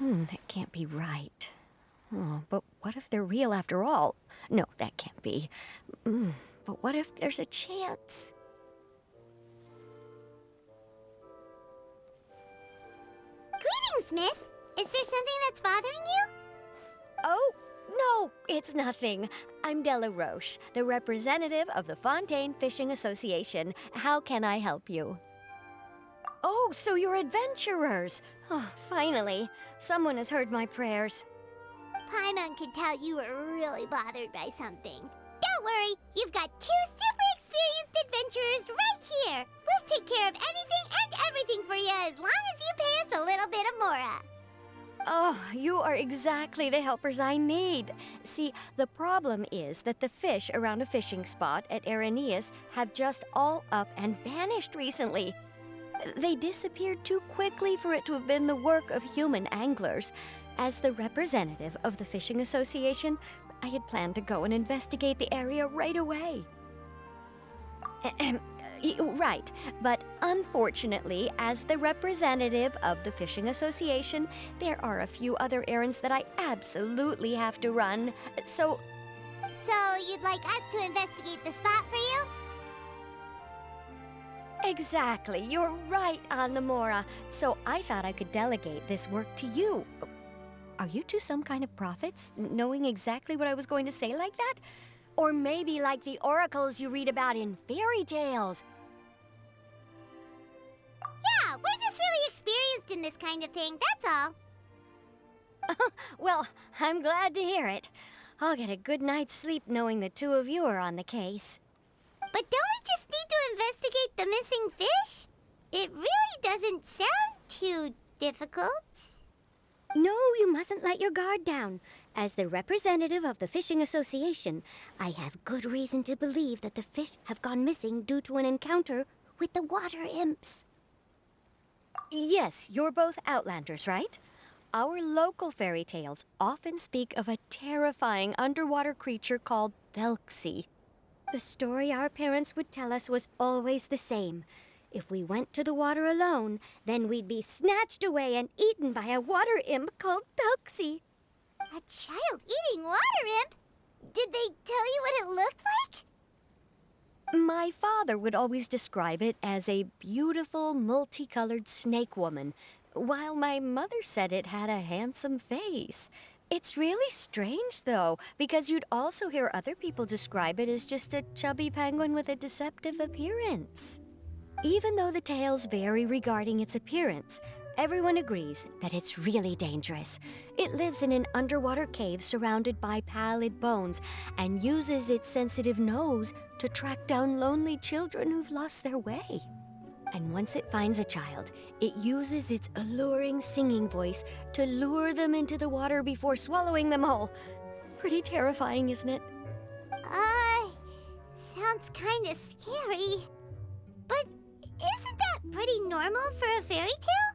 That can't be right. Oh, but what if they're real after all? No, that can't be. But what if there's a chance? Greetings, miss. Is there something that's bothering you? Oh, no, it's nothing. I'm Della Roche, the representative of the Fontaine Fishing Association. How can I help you? Oh, so you're adventurers. Oh, finally. Someone has heard my prayers. Paimon could tell you were really bothered by something. Don't worry, you've got two super experienced adventurers right here. We'll take care of anything and everything for you as long as you pay us a little bit of mora. Oh, you are exactly the helpers I need. See, the problem is that the fish around a fishing spot at Irenaeus have just all up and vanished recently. They disappeared too quickly for it to have been the work of human anglers. As the representative of the Fishing Association, I had planned to go and investigate the area right away. Right, but unfortunately, as the representative of the Fishing Association, there are a few other errands that I absolutely have to run. So you'd like us to investigate the spot for you? exactly, you're right on the Mora. So I thought I could delegate this work to you. Are you two some kind of prophets, knowing exactly what I was going to say like that? Or maybe like the oracles you read about in fairy tales? Yeah, we're just really experienced in this kind of thing, that's all. Well, I'm glad to hear it. I'll get a good night's sleep knowing the two of you are on the case. But don't we just need to investigate the missing fish? It really doesn't sound too difficult. No, you mustn't let your guard down. As the representative of the Fishing Association, I have good reason to believe that the fish have gone missing due to an encounter with the water imps. Yes, you're both Outlanders, right? Our local fairy tales often speak of a terrifying underwater creature called Thelxie. The story our parents would tell us was always the same. If we went to the water alone, then we'd be snatched away and eaten by a water imp called Thelxie. A child-eating water imp? Did they tell you what it looked like? My father would always describe it as a beautiful, multicolored snake woman, while my mother said it had a handsome face. It's really strange, though, because you'd also hear other people describe it as just a chubby penguin with a deceptive appearance. Even though the tales vary regarding its appearance, everyone agrees that it's really dangerous. It lives in an underwater cave surrounded by pallid bones and uses its sensitive nose to track down lonely children who've lost their way. And once it finds a child, it uses its alluring singing voice to lure them into the water before swallowing them all. Pretty terrifying, isn't it? Sounds kinda scary. But isn't that pretty normal for a fairy tale?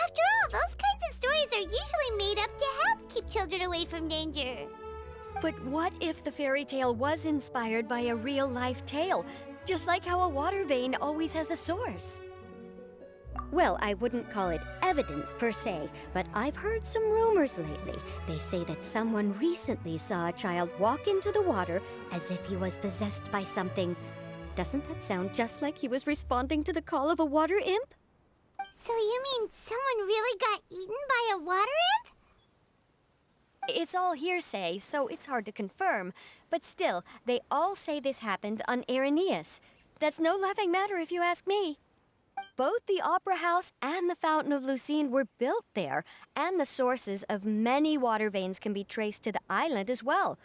After all, those kinds of stories are usually made up to help keep children away from danger. But what if the fairy tale was inspired by a real-life tale, just like how a water vein always has a source? Well, I wouldn't call it evidence per se, but I've heard some rumors lately. They say that someone recently saw a child walk into the water as if he was possessed by something. Doesn't that sound just like he was responding to the call of a water imp? So you mean someone really got eaten by a water imp? It's all hearsay, so it's hard to confirm. But still, they all say this happened on Irenaeus. That's no laughing matter if you ask me. Both the Opera House and the Fountain of Lucine were built there, and the sources of many water veins can be traced to the island as well.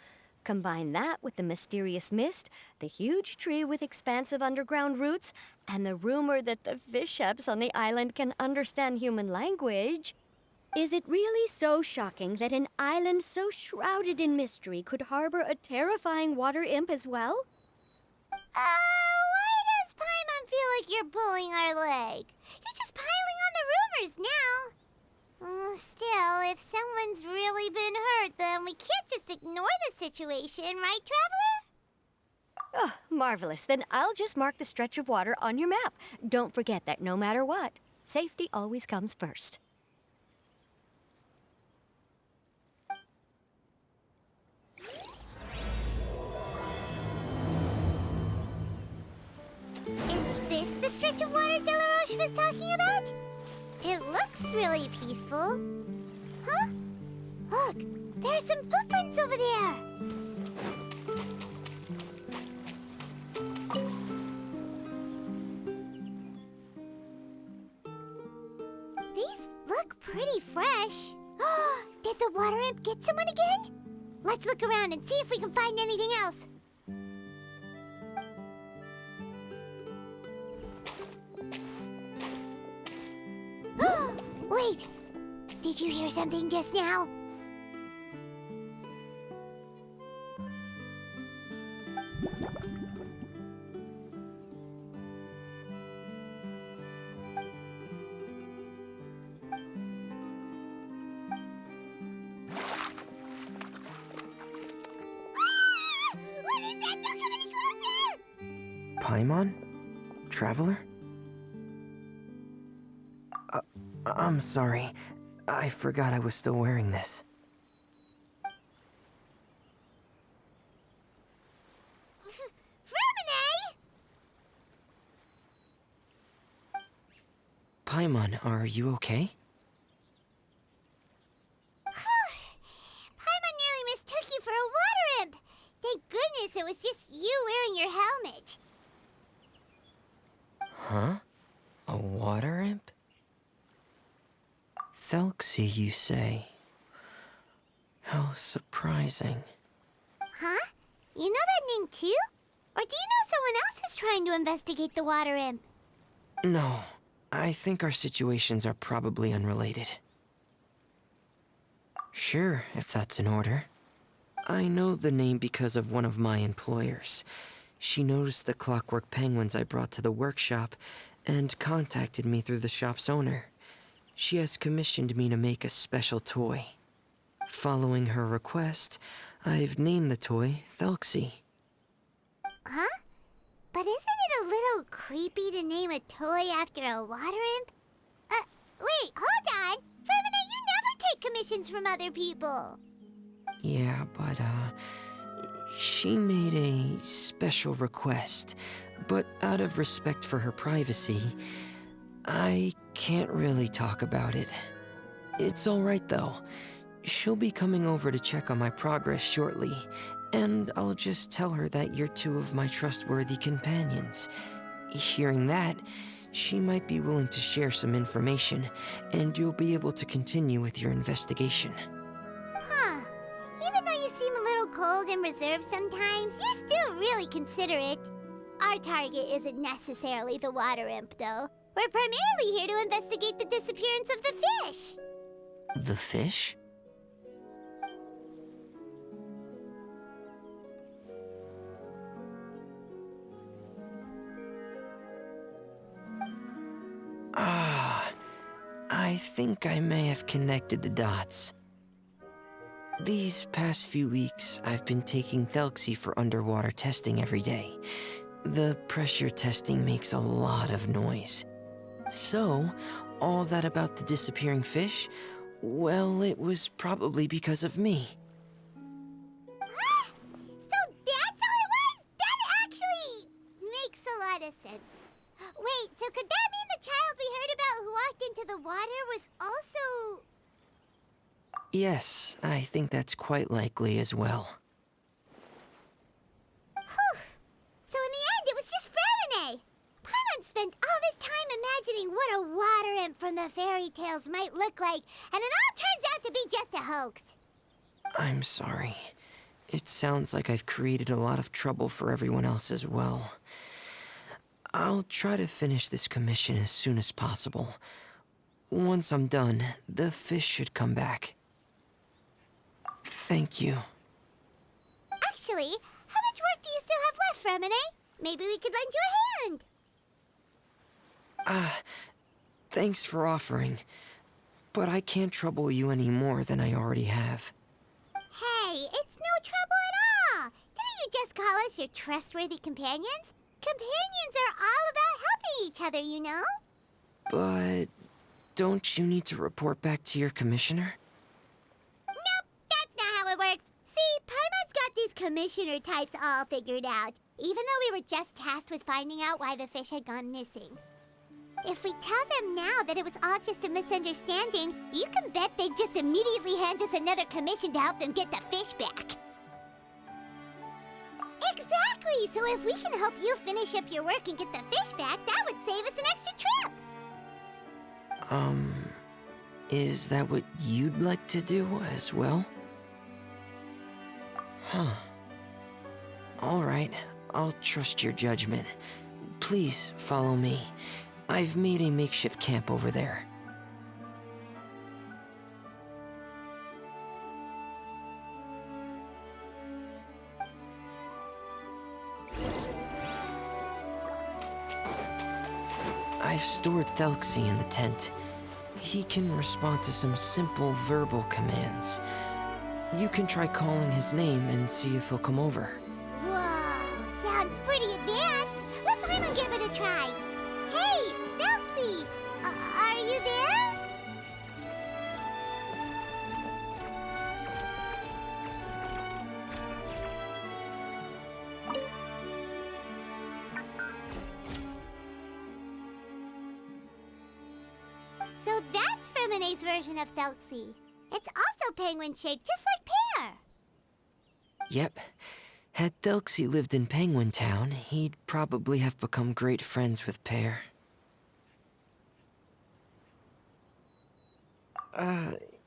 Combine that with the mysterious mist, the huge tree with expansive underground roots, and the rumor that the fish-heps on the island can understand human language. Is it really so shocking that an island so shrouded in mystery could harbor a terrifying water imp as well? Why does Paimon feel like you're pulling our leg? You're just piling on the rumors now. Still, if someone's really been hurt, then we can't just ignore the situation, right, Traveler? Oh, marvelous. Then I'll just mark the stretch of water on your map. Don't forget that no matter what, safety always comes first. this the stretch of water Delaroche was talking about? It looks really peaceful. Huh? Look, there are some footprints over there. These look pretty fresh. Did the water imp get someone again? Let's look around and see if we can find anything else. Wait, did you hear something just now? What is that? Don't come any closer! Paimon? Traveler? I'm sorry. I forgot I was still wearing this. Freminet! Paimon, are you okay? Paimon nearly mistook you for a water imp. Thank goodness it was just you wearing your helmet. Huh? A water imp? Thelxie, you say? How surprising. Huh? You know that name too? Or do you know someone else is trying to investigate the water imp? No, I think our situations are probably unrelated. Sure, if that's in order. I know the name because of one of my employers. She noticed the clockwork penguins I brought to the workshop and contacted me through the shop's owner. She has commissioned me to make a special toy. Following her request, I've named the toy Thelxie. Huh? But isn't it a little creepy to name a toy after a water imp? Wait, hold on! Freminet, you never take commissions from other people! Yeah, but, she made a special request, but out of respect for her privacy, I can't really talk about it. It's alright though. She'll be coming over to check on my progress shortly, and I'll just tell her that you're two of my trustworthy companions. Hearing that, she might be willing to share some information, and you'll be able to continue with your investigation. Huh. Even though you seem a little cold and reserved sometimes, you're still really considerate. Our target isn't necessarily the water imp, though. We're primarily here to investigate the disappearance of the fish. The fish? I think I may have connected the dots. These past few weeks, I've been taking Thelxie for underwater testing every day. The pressure testing makes a lot of noise. So, all that about the disappearing fish, well, it was probably because of me. So that's how it was? That actually makes a lot of sense. Wait, so could that mean the child we heard about who walked into the water was also... Yes, I think that's quite likely as well. Whew. So in the end, it was just Freminet. Paimon spent all this time imagining what a water imp from the fairy tales might look like, and it all turns out to be just a hoax. I'm sorry. It sounds like I've created a lot of trouble for everyone else as well. I'll try to finish this commission as soon as possible. Once I'm done, the fish should come back. Thank you. Actually, how much work do you still have left, Freminet? Maybe we could lend you a hand. Thanks for offering. But I can't trouble you any more than I already have. Hey, it's no trouble at all. Didn't you just call us your trustworthy companions? Companions are all about helping each other, you know? But don't you need to report back to your commissioner? Nope, that's not how it works. See, Paimon's got these commissioner types all figured out. even though we were just tasked with finding out why the fish had gone missing. If we tell them now that it was all just a misunderstanding, you can bet they'd just immediately hand us another commission to help them get the fish back. Exactly! So if we can help you finish up your work and get the fish back, that would save us an extra trip! Is that what you'd like to do as well? Huh. Alright, I'll trust your judgment. Please follow me. I've made a makeshift camp over there. I've stored Thelxie in the tent. He can respond to some simple verbal commands. You can try calling his name and see if he'll come over. Whoa, sounds pretty advanced. Let Paimon give it a try. Hey, Thelxie! Are you there? So that's Freminet's version of Thelxie. It's also penguin-shaped, just like Pear. Yep. Had Thelxie lived in Penguin Town, he'd probably have become great friends with Pear.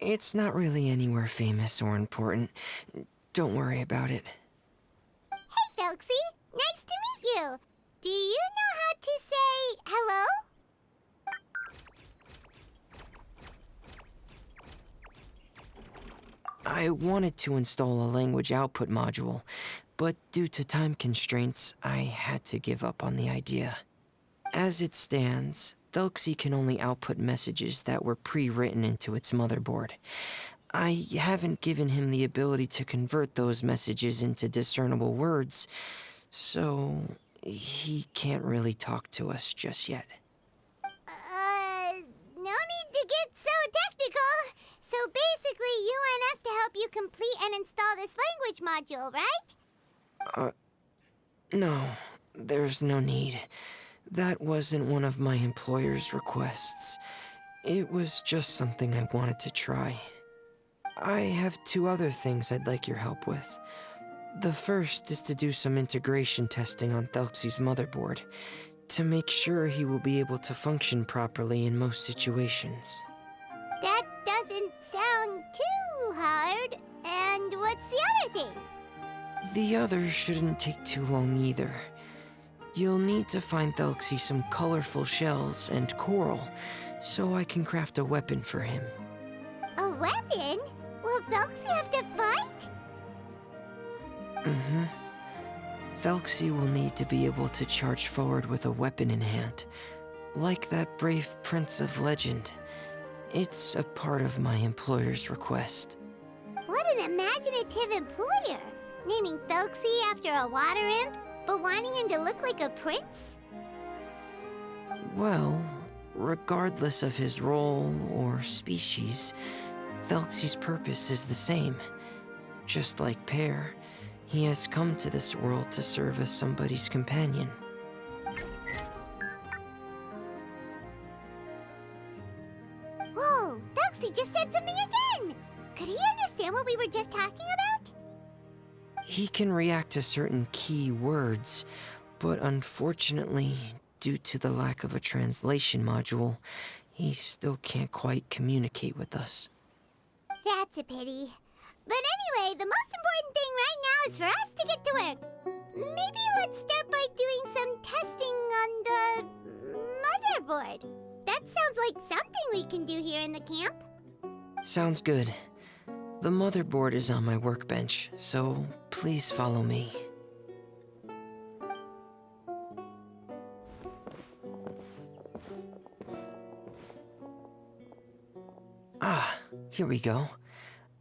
It's not really anywhere famous or important. Don't worry about it. Hey, Thelxie. Nice to meet you. Do you know how to say hello? I wanted to install a language output module, but due to time constraints, I had to give up on the idea. As it stands, Thelxie can only output messages that were pre-written into its motherboard. I haven't given him the ability to convert those messages into discernible words, so he can't really talk to us just yet. No need to get so technical. So basically, you want us to help you complete and install this language module, right? No, there's no need. That wasn't one of my employer's requests. It was just something I wanted to try. I have 2 other things I'd like your help with. The first is to do some integration testing on Thelxie's motherboard, to make sure he will be able to function properly in most situations. That doesn't sound too hard. And what's the other thing? The other shouldn't take too long either. You'll need to find Thelxie some colorful shells and coral, so I can craft a weapon for him. A weapon? Will Thelxie have to fight? Mm-hmm. Thelxie will need to be able to charge forward with a weapon in hand, like that brave prince of legend. It's a part of my employer's request. What an imaginative employer! Naming Thelxie after a water imp, but wanting him to look like a prince? Well, regardless of his role or species, Thelxie's purpose is the same. Just like Pear, he has come to this world to serve as somebody's companion. Whoa, Thelxie just said something again! Could he understand what we were just talking about? He can react to certain key words, but unfortunately, due to the lack of a translation module, he still can't quite communicate with us. That's a pity. But anyway, the most important thing right now is for us to get to work. Maybe let's start by doing some testing on the motherboard. That sounds like something we can do here in the camp. Sounds good. The motherboard is on my workbench, so please follow me. Ah, here we go.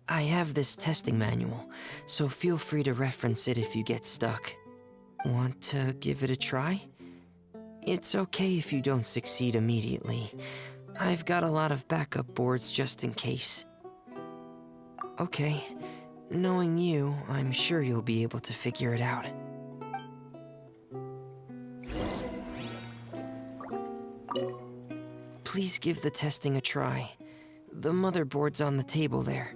I have this testing manual, so feel free to reference it if you get stuck. Want to give it a try? It's okay if you don't succeed immediately. I've got a lot of backup boards just in case. Okay, knowing you, I'm sure you'll be able to figure it out. please give the testing a try. The motherboard's on the table there.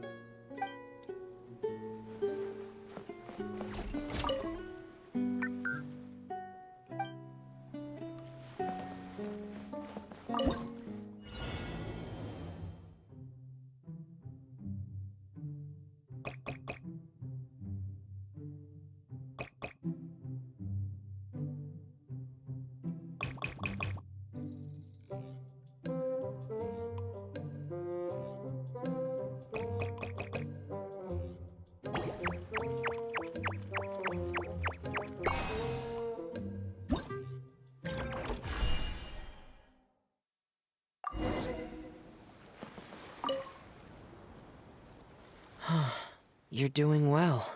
You're doing well.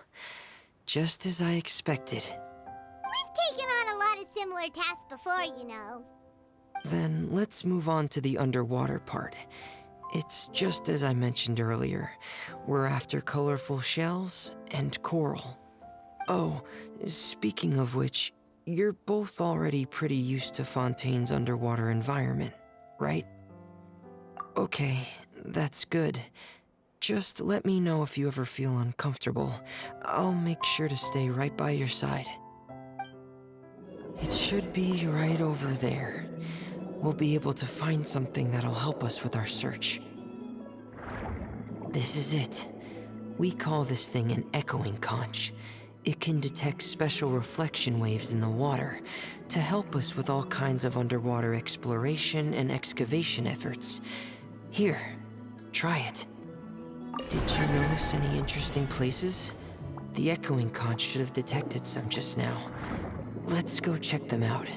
Just as I expected. We've taken on a lot of similar tasks before, you know. Then let's move on to the underwater part. It's just as I mentioned earlier. We're after colorful shells and coral. Oh, speaking of which, you're both already pretty used to Fontaine's underwater environment, right? Okay, that's good. Just let me know if you ever feel uncomfortable. I'll make sure to stay right by your side. It should be right over there. We'll be able to find something that'll help us with our search. This is it. We call this thing an echoing conch. It can detect special reflection waves in the water to help us with all kinds of underwater exploration and excavation efforts. Here, try it. Did you notice any interesting places? The echoing conch should have detected some just now. Let's go check them out.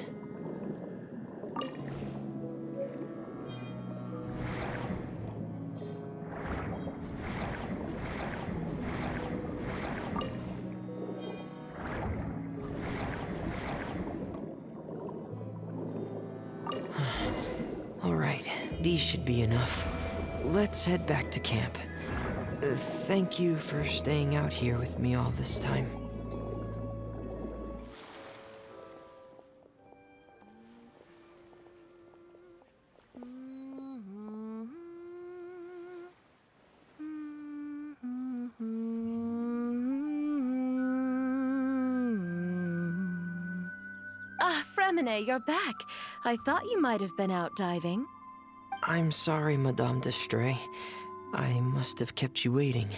All right, these should be enough. Let's head back to camp. Thank you for staying out here with me all this time. Ah, Freminet, you're back. I thought you might have been out diving. I'm sorry, Madame d'Estray. I must have kept you waiting.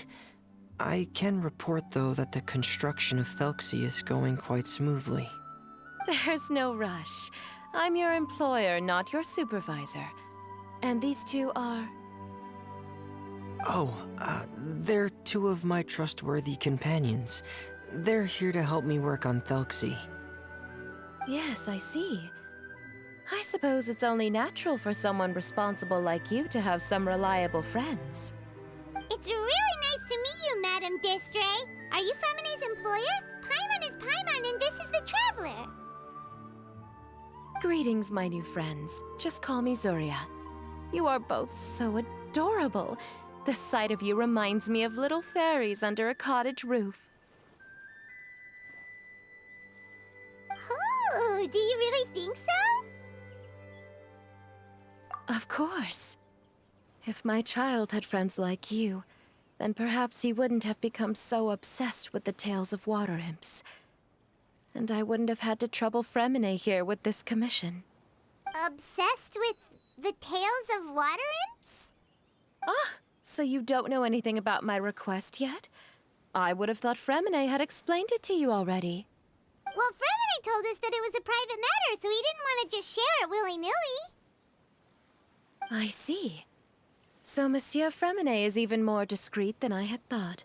I can report, though, that the construction of Thelxie is going quite smoothly. There's no rush. I'm your employer, not your supervisor. And these two are... Oh, they're two of my trustworthy companions. They're here to help me work on Thelxie. Yes, I see. I suppose it's only natural for someone responsible like you to have some reliable friends. It's really nice to meet you, Madame d'Estray. Are you Freminet's employer? Paimon is Paimon, and this is the Traveler. Greetings, my new friends. Just call me Zuria. You are both so adorable. The sight of you reminds me of little fairies under a cottage roof. Oh, do you really think so? Of course. If my child had friends like you, then perhaps he wouldn't have become so obsessed with the tales of water imps. And I wouldn't have had to trouble Freminet here with this commission. Obsessed with the tales of water imps? Ah, so you don't know anything about my request yet? I would have thought Freminet had explained it to you already. Well, Freminet told us that it was a private matter, so he didn't want to just share it willy-nilly. I see. So Monsieur Freminet is even more discreet than I had thought.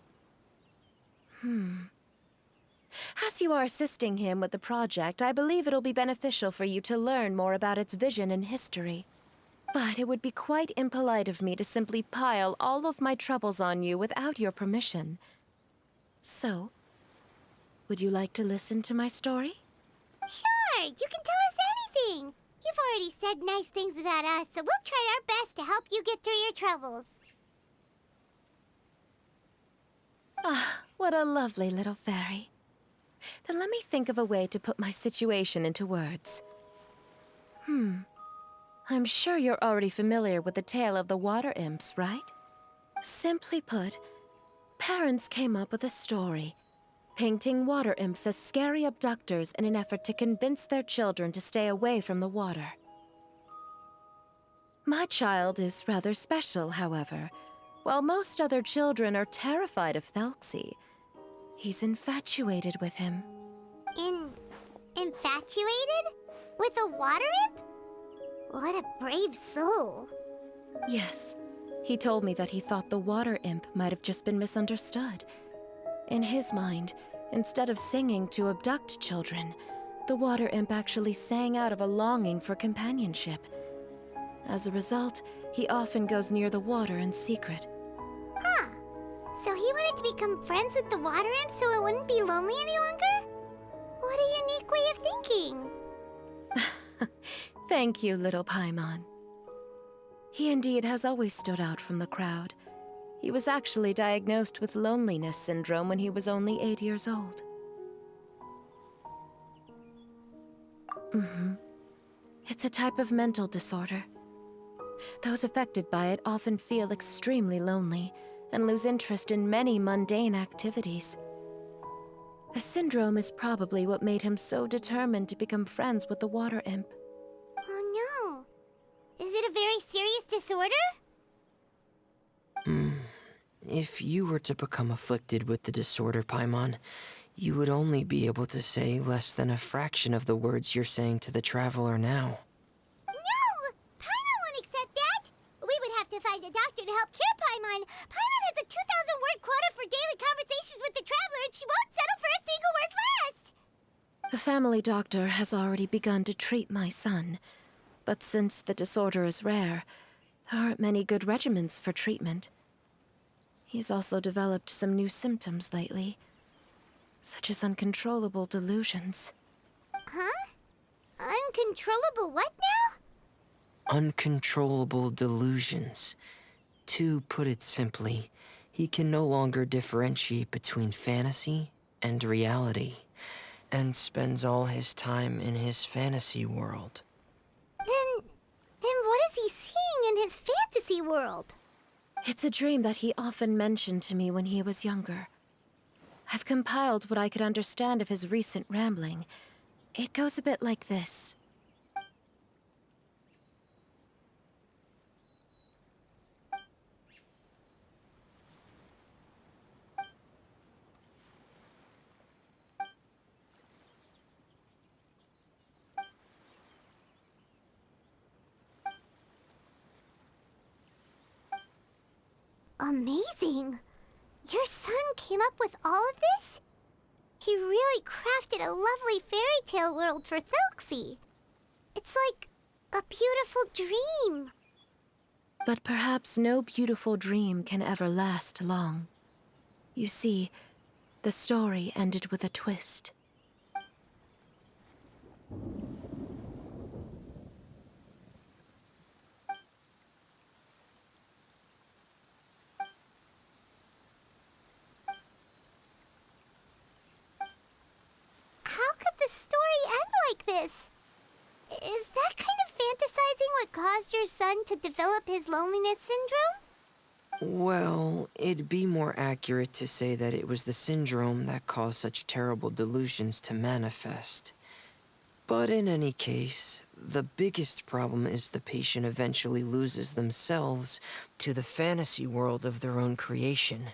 As you are assisting him with the project, I believe it'll be beneficial for you to learn more about its vision and history. But it would be quite impolite of me to simply pile all of my troubles on you without your permission. So, would you like to listen to my story? Sure, you can tell us anything. You've already said nice things about us, so we'll try our best to help you get through your troubles. Ah, what a lovely little fairy. Then let me think of a way to put my situation into words. I'm sure you're already familiar with the tale of the water imps, right? Simply put, parents came up with a story, painting water imps as scary abductors in an effort to convince their children to stay away from the water. My child is rather special, however. While most other children are terrified of Thelxie, he's infatuated with him. Infatuated? With a water imp? What a brave soul. Yes, he told me that he thought the water imp might have just been misunderstood. In his mind, instead of singing to abduct children, the water imp actually sang out of a longing for companionship. As a result, he often goes near the water in secret. Huh. So he wanted to become friends with the water imp so it wouldn't be lonely any longer? What a unique way of thinking. Thank you, little Paimon. He indeed has always stood out from the crowd. He was actually diagnosed with loneliness syndrome when he was only 8 years old. It's a type of mental disorder. Those affected by it often feel extremely lonely and lose interest in many mundane activities. The syndrome is probably what made him so determined to become friends with the water imp. Oh no. Is it a very serious disorder? If you were to become afflicted with the disorder, Paimon, you would only be able to say less than a fraction of the words you're saying to the traveler now. No! Paimon won't accept that! We would have to find a doctor to help cure Paimon. Paimon has a 2,000-word quota for daily conversations with the traveler, and she won't settle for a single word less! The family doctor has already begun to treat my son, but since the disorder is rare, there aren't many good regimens for treatment. He's also developed some new symptoms lately, such as uncontrollable delusions. Huh? Uncontrollable what now? Uncontrollable delusions. To put it simply, he can no longer differentiate between fantasy and reality, and spends all his time in his fantasy world. Then what is he seeing in his fantasy world? It's a dream that he often mentioned to me when he was younger. I've compiled what I could understand of his recent rambling. It goes a bit like this. Amazing! Your son came up with all of this? He really crafted a lovely fairy tale world for Thelxie. It's like a beautiful dream. But perhaps no beautiful dream can ever last long. You see, the story ended with a twist. How could the story end like this? Is that kind of fantasizing what caused your son to develop his loneliness syndrome? Well, it'd be more accurate to say that it was the syndrome that caused such terrible delusions to manifest. But in any case, the biggest problem is the patient eventually loses themselves to the fantasy world of their own creation.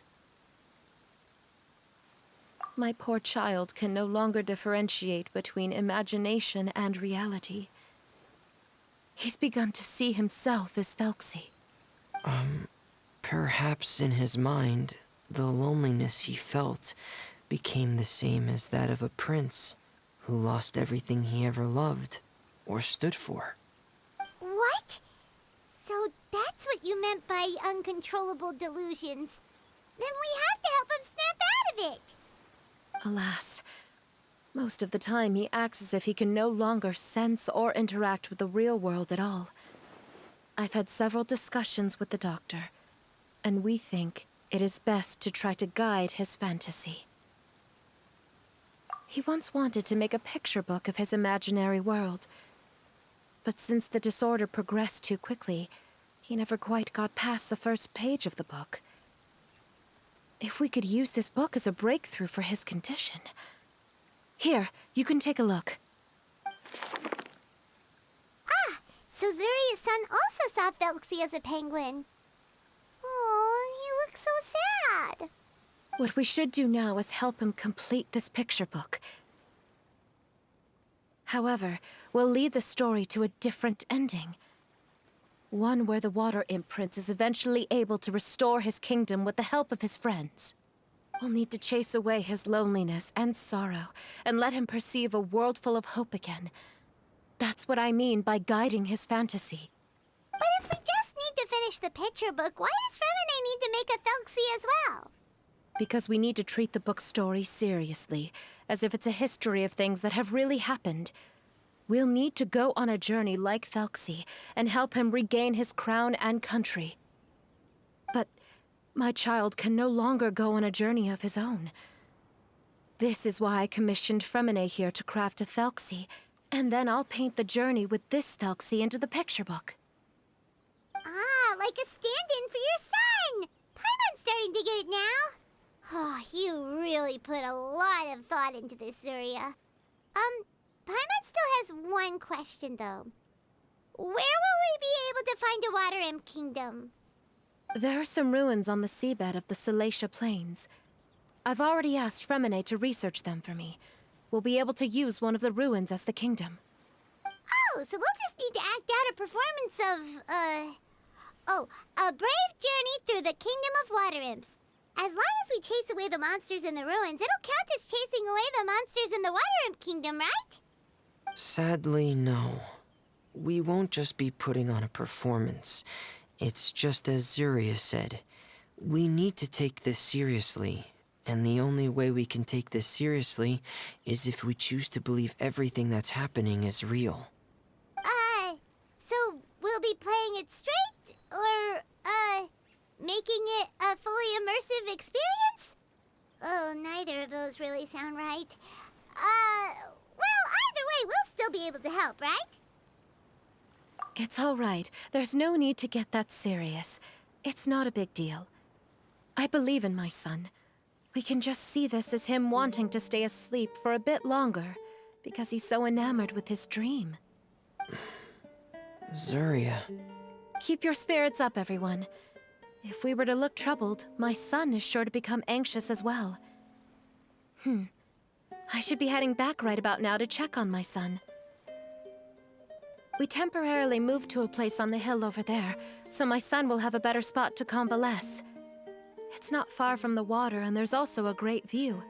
My poor child can no longer differentiate between imagination and reality. He's begun to see himself as Thelxie. Perhaps in his mind, the loneliness he felt became the same as that of a prince who lost everything he ever loved or stood for. What? So that's what you meant by uncontrollable delusions. Then we have to help him snap out of it. Alas, most of the time he acts as if he can no longer sense or interact with the real world at all. I've had several discussions with the doctor, and we think it is best to try to guide his fantasy. He once wanted to make a picture book of his imaginary world, But since the disorder progressed too quickly, he never quite got past the first page of the book. If we could use this book as a breakthrough for his condition... Here, you can take a look. Ah, so Zuria's son also saw Thelxie as a penguin. Oh, he looks so sad. What we should do now is help him complete this picture book. However, we'll lead the story to a different ending. One where the Water Imp Prince is eventually able to restore his kingdom with the help of his friends. We'll need to chase away his loneliness and sorrow, and let him perceive a world full of hope again. That's what I mean by guiding his fantasy. But if we just need to finish the picture book, why does Freminet need to make a Thelxie as well? Because we need to treat the book's story seriously, as if it's a history of things that have really happened. We'll need to go on a journey like Thelxie, and help him regain his crown and country. But my child can no longer go on a journey of his own. This is why I commissioned Freminet here to craft a Thelxie, and then I'll paint the journey with this Thelxie into the picture book. Ah, like a stand-in for your son! Paimon's starting to get it now. Oh, you really put a lot of thought into this, Zuria. Paimon still has one question, though. Where will we be able to find a Water Imp Kingdom? There are some ruins on the seabed of the Salacia Plains. I've already asked Freminet to research them for me. We'll be able to use one of the ruins as the kingdom. Oh, so we'll just need to act out a performance of, a brave journey through the Kingdom of Water Imps. As long as we chase away the monsters in the ruins, it'll count as chasing away the monsters in the Water Imp Kingdom, right? Sadly, no. We won't just be putting on a performance. It's just as Zuria said. We need to take this seriously. And the only way we can take this seriously is if we choose to believe everything that's happening is real. So we'll be playing it straight? Or, making it a fully immersive experience? Oh, neither of those really sound right. Well, either way, we'll still be able to help, right? It's all right. There's no need to get that serious. It's not a big deal. I believe in my son. We can just see this as him wanting to stay asleep for a bit longer, because he's so enamored with his dream. Zuria. Keep your spirits up, everyone. If we were to look troubled, my son is sure to become anxious as well. I should be heading back right about now to check on my son. We temporarily moved to a place on the hill over there, so my son will have a better spot to convalesce. It's not far from the water, and there's also a great view.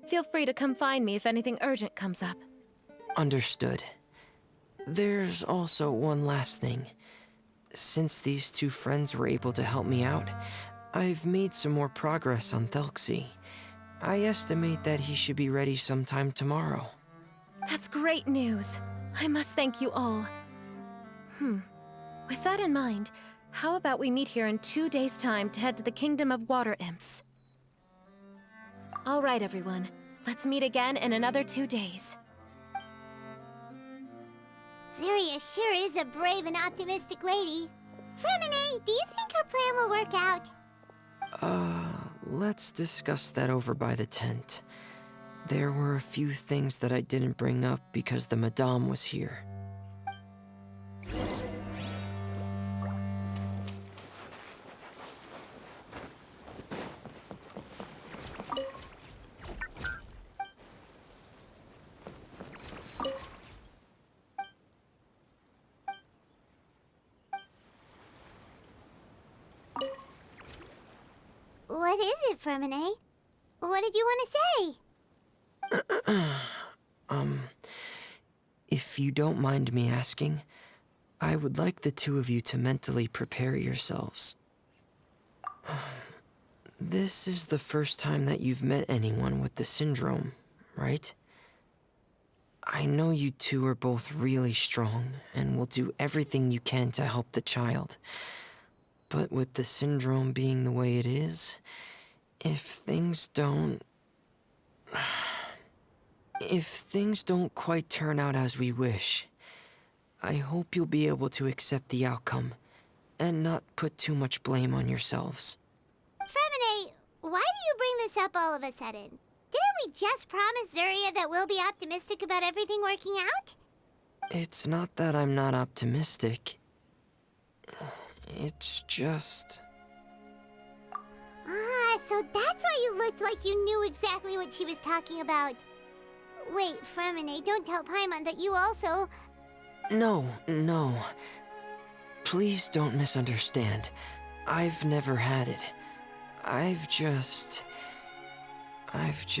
Feel free to come find me if anything urgent comes up. Understood. There's also one last thing. Since these two friends were able to help me out, I've made some more progress on Thelxie. I estimate that he should be ready sometime tomorrow. That's great news. I must thank you all. With that in mind, how about we meet here in 2 days' time to head to the Kingdom of Water Imps? All right, everyone. Let's meet again in another 2 days. Zuria sure is a brave and optimistic lady. Freminet, do you think her plan will work out? Let's discuss that over by the tent. There were a few things that I didn't bring up because the Madame was here. What is it, Freminet? What did you want to say? If you don't mind me asking, I would like the two of you to mentally prepare yourselves. This is the first time that you've met anyone with the syndrome, right? I know you two are both really strong and will do everything you can to help the child. But with the syndrome being the way it is, if things don't quite turn out as we wish, I hope you'll be able to accept the outcome, and not put too much blame on yourselves. Freminet, why do you bring this up all of a sudden? Didn't we just promise Zuria that we'll be optimistic about everything working out? It's not that I'm not optimistic. It's just... Ah, so that's why you looked like you knew exactly what she was talking about. Wait, Freminet, don't tell Paimon that you also... No. Please don't misunderstand. I've never had it. I've just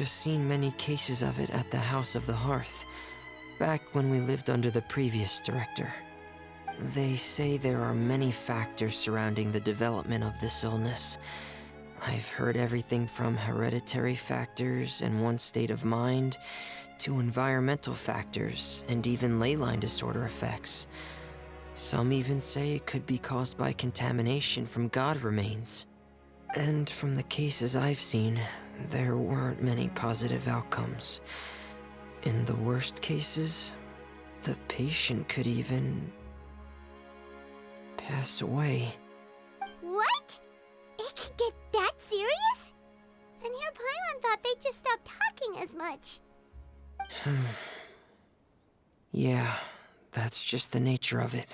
seen many cases of it at the House of the Hearth, back when we lived under the previous director. They say there are many factors surrounding the development of this illness. I've heard everything from hereditary factors and one's state of mind, to environmental factors, and even ley line disorder effects. Some even say it could be caused by contamination from god remains. And from the cases I've seen, there weren't many positive outcomes. In the worst cases, the patient could even pass away. What? It could get that serious? And here Paimon thought they'd just stop talking as much. Yeah, that's just the nature of it.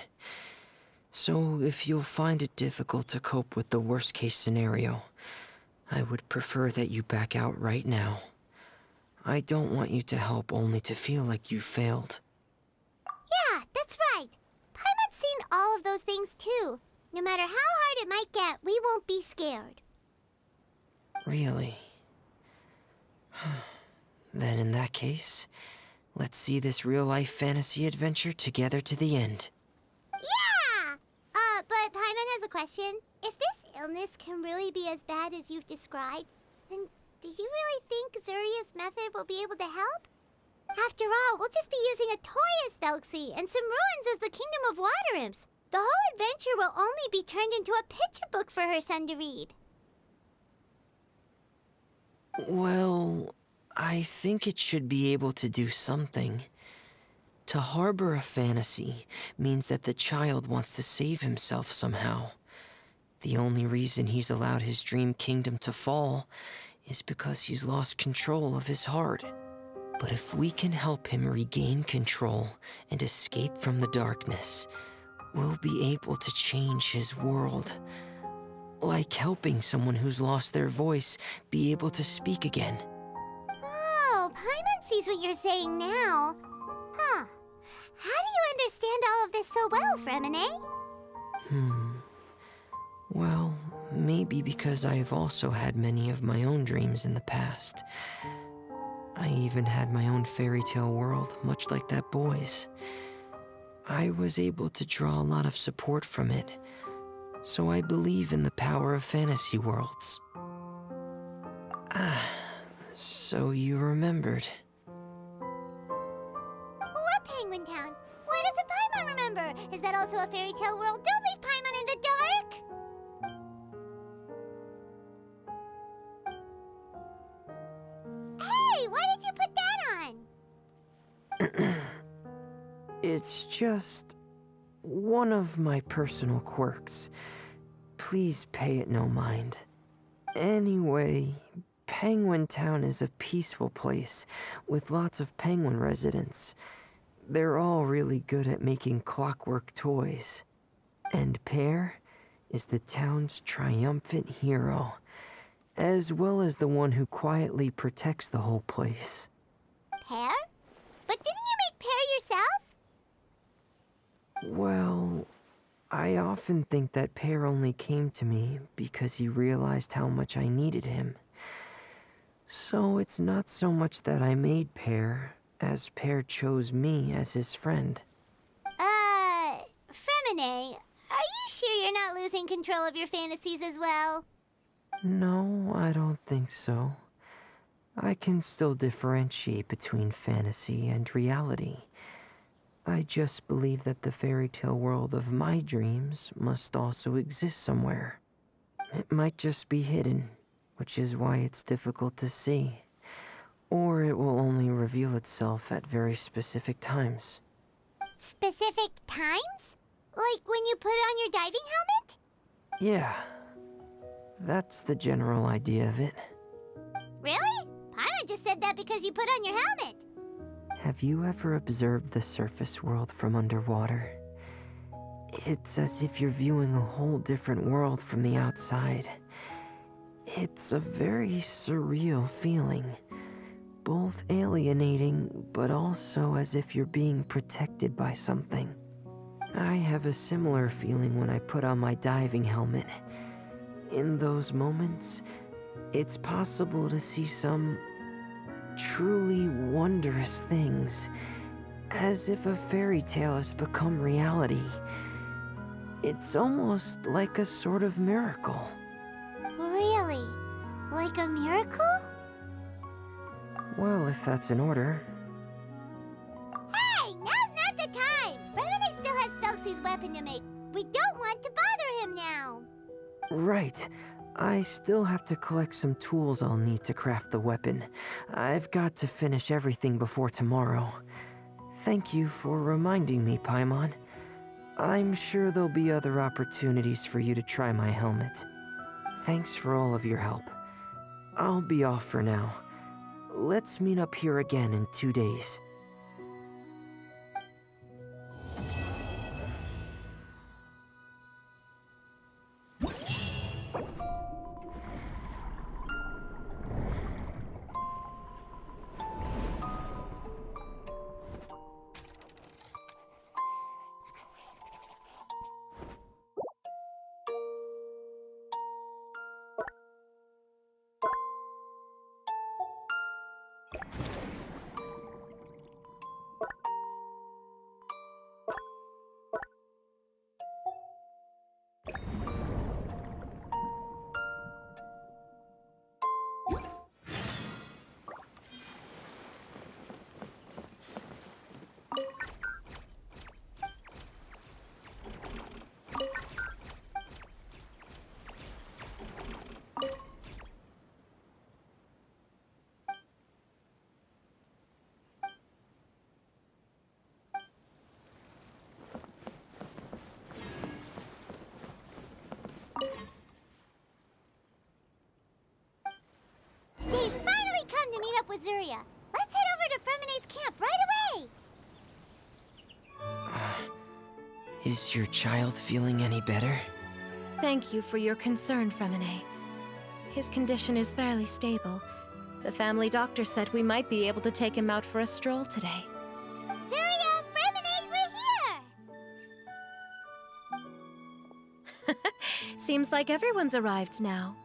So if you'll find it difficult to cope with the worst case scenario, I would prefer that you back out right now. I don't want you to help only to feel like you failed. Yeah, that's right. Paimon's seen all of those things too. No matter how hard it might get, we won't be scared. Really? Then in that case, let's see this real-life fantasy adventure together to the end. Yeah! But Paimon has a question. If this illness can really be as bad as you've described, then do you really think Zuria's method will be able to help? After all, we'll just be using a toy as Thelxie and some ruins as the Kingdom of Water Imps. The whole adventure will only be turned into a picture book for her son to read. Well, I think it should be able to do something. To harbor a fantasy means that the child wants to save himself somehow. The only reason he's allowed his dream kingdom to fall is because he's lost control of his heart. But if we can help him regain control and escape from the darkness, we'll be able to change his world. Like helping someone who's lost their voice be able to speak again. Oh, Paimon sees what you're saying now. Huh. How do you understand all of this so well, Freminet? Well, maybe because I've also had many of my own dreams in the past. I even had my own fairy tale world, much like that boy's. I was able to draw a lot of support from it, so I believe in the power of fantasy worlds. So you remembered. What Penguin Town? Why doesn't Paimon remember? Is that also a fairy tale world? Don't leave Paimon in the dark! Hey, why did you put that on? It's just one of my personal quirks. Please pay it no mind. Anyway, Penguin Town is a peaceful place with lots of penguin residents. They're all really good at making clockwork toys. And Pear is the town's triumphant hero, as well as the one who quietly protects the whole place. Pear? But didn't you make Pear yourself? Well, I often think that Pear only came to me because he realized how much I needed him. So it's not so much that I made Pear, as Pear chose me as his friend. Freminet, are you sure you're not losing control of your fantasies as well? No, I don't think so. I can still differentiate between fantasy and reality. I just believe that the fairy tale world of my dreams must also exist somewhere. It might just be hidden, which is why it's difficult to see. Or it will only reveal itself at very specific times. Specific times? Like when you put on your diving helmet? Yeah, that's the general idea of it. Really? Paimon just said that because you put on your helmet. Have you ever observed the surface world from underwater? It's as if you're viewing a whole different world from the outside. It's a very surreal feeling. Both alienating, but also as if you're being protected by something. I have a similar feeling when I put on my diving helmet. In those moments, it's possible to see some truly wondrous things, as if a fairy tale has become reality. It's almost like a sort of miracle. Really? Like a miracle? Well, if that's in order. Hey, now's not the time! Freminet still has Thelxie's weapon to make. We don't want to bother him now. Right. I still have to collect some tools I'll need to craft the weapon. I've got to finish everything before tomorrow. Thank you for reminding me, Paimon. I'm sure there'll be other opportunities for you to try my helmet. Thanks for all of your help. I'll be off for now. Let's meet up here again in 2 days. Dave's finally come to meet up with Zuria. Let's head over to Freminet's camp right away! Is your child feeling any better? Thank you for your concern, Freminet. His condition is fairly stable. The family doctor said we might be able to take him out for a stroll today. Zuria, Freminet, we're here! Seems like everyone's arrived now.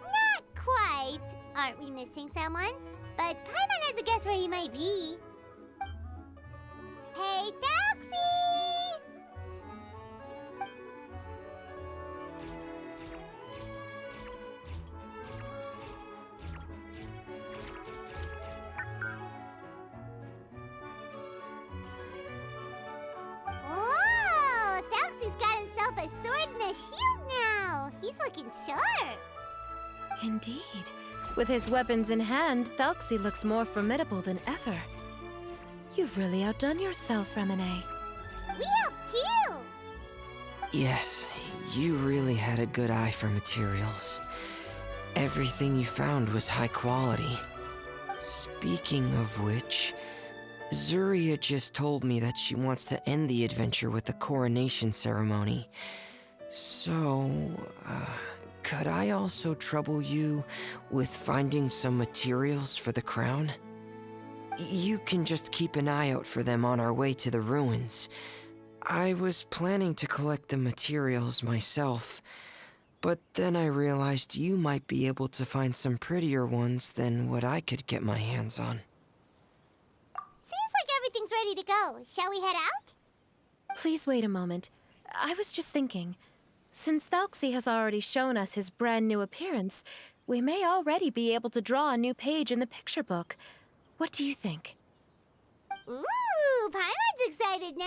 Not quite. Aren't we missing someone? But Paimon has a guess where he might be. Hey, Thelxie! Whoa! Thelxie's got himself a sword and a shield now. He's looking sharp. Indeed. With his weapons in hand, Thelxie looks more formidable than ever. You've really outdone yourself, Freminet. We helped you. Yes, you really had a good eye for materials. Everything you found was high quality. Speaking of which, Zuria just told me that she wants to end the adventure with the coronation ceremony. So, could I also trouble you with finding some materials for the crown? You can just keep an eye out for them on our way to the ruins. I was planning to collect the materials myself, but then I realized you might be able to find some prettier ones than what I could get my hands on. Seems like everything's ready to go. Shall we head out? Please wait a moment. I was just thinking. Since Thelxie has already shown us his brand new appearance, we may already be able to draw a new page in the picture book. What do you think? Ooh, Paimon's excited now.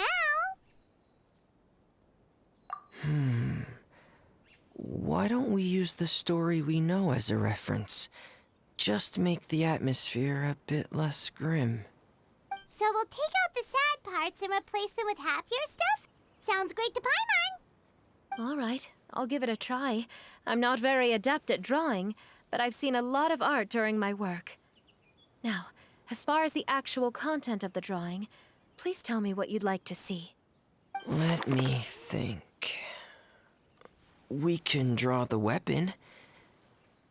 Why don't we use the story we know as a reference? Just make the atmosphere a bit less grim. So So we'll take out the sad parts and replace them with happier stuff? Sounds great to Paimon. All right, I'll give it a try. I'm not very adept at drawing, but I've seen a lot of art during my work. Now, as far as the actual content of the drawing, please tell me what you'd like to see. Let me think. We can draw the weapon.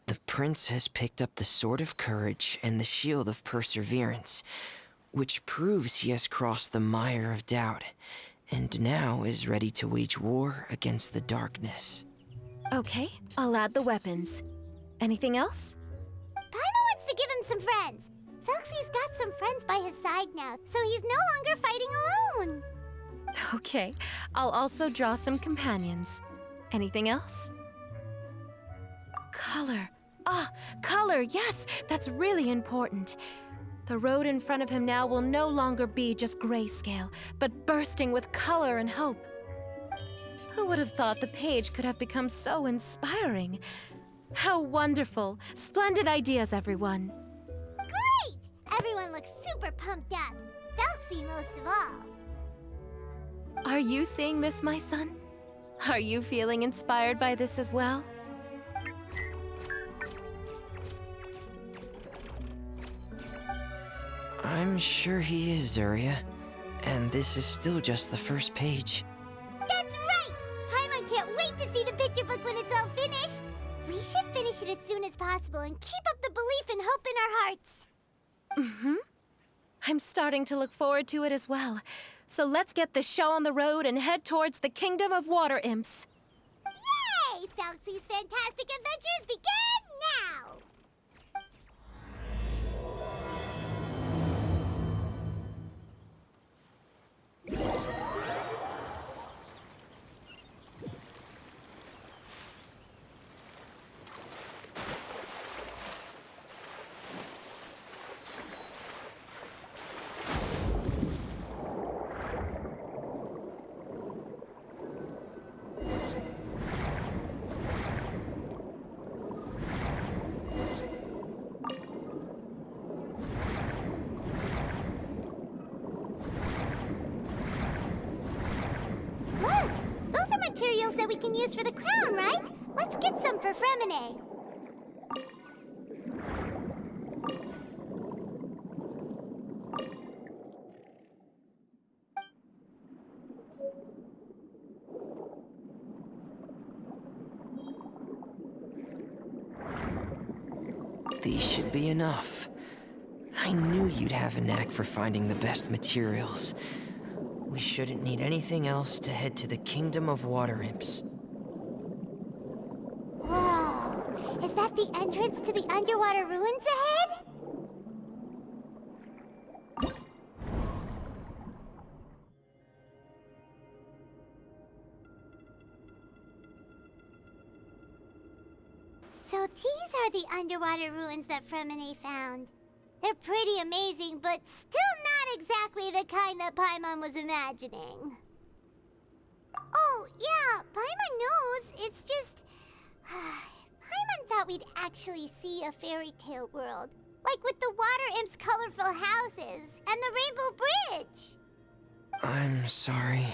The prince has picked up the Sword of Courage and the Shield of Perseverance, which proves he has crossed the mire of doubt, and now is ready to wage war against the darkness. Okay, I'll add the weapons. Anything else? Paimon wants to give him some friends. Thelxie's got some friends by his side now, so he's no longer fighting alone. Okay, I'll also draw some companions. Anything else? Color. Ah, color, yes, that's really important. The road in front of him now will no longer be just grayscale, but bursting with color and hope. Who would have thought the page could have become so inspiring? How wonderful! Splendid ideas, everyone. Great! Everyone looks super pumped up. Thelxie most of all. Are you seeing this, my son? Are you feeling inspired by this as well? I'm sure he is, Zuria. And this is still just the first page. That's right! Paimon can't wait to see the picture book when it's all finished. We should finish it as soon as possible and keep up the belief and hope in our hearts. Mm-hmm. I'm starting to look forward to it as well. So let's get the show on the road and head towards the Kingdom of Water Imps. Yay! Thelxie's fantastic adventures begin now! Look! Those are materials that we can use for the crown, right? Let's get some for Freminet. These should be enough. I knew you'd have a knack for finding the best materials. We shouldn't need anything else to head to the Kingdom of Water Imps. Whoa! Is that the entrance to the underwater ruins ahead? So these are the underwater ruins that Freminet found. They're pretty amazing, but still not exactly the kind that Paimon was imagining. Oh, yeah, Paimon knows. It's just... Paimon thought we'd actually see a fairy tale world. Like with the Water Imp's colorful houses and the Rainbow Bridge. I'm sorry.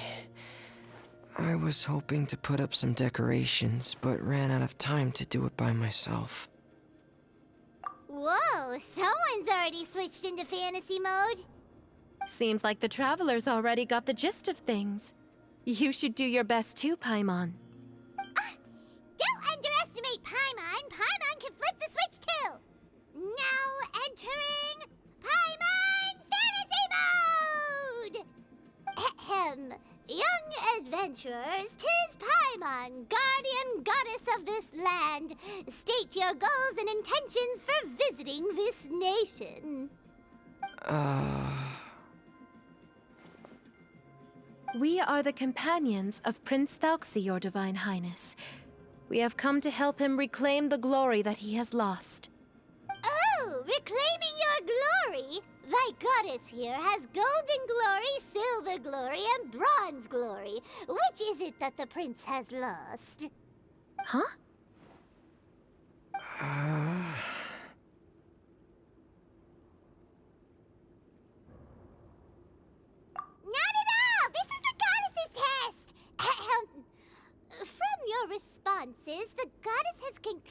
I was hoping to put up some decorations, but ran out of time to do it by myself. Whoa, someone's already switched into fantasy mode. Seems like the travelers already got the gist of things. You should do your best too, Paimon. Don't underestimate Paimon. Paimon can flip the switch too. Now entering Paimon Fantasy Mode! Ahem. Young adventurers, 'tis Paimon, guardian goddess of this land. State your goals and intentions for visiting this nation. We are the companions of Prince Thelxie, your Divine Highness. We have come to help him reclaim the glory that he has lost. Oh, reclaiming your glory? Thy goddess here has golden glory, silver glory, and bronze glory. Which is it that the prince has lost? Huh?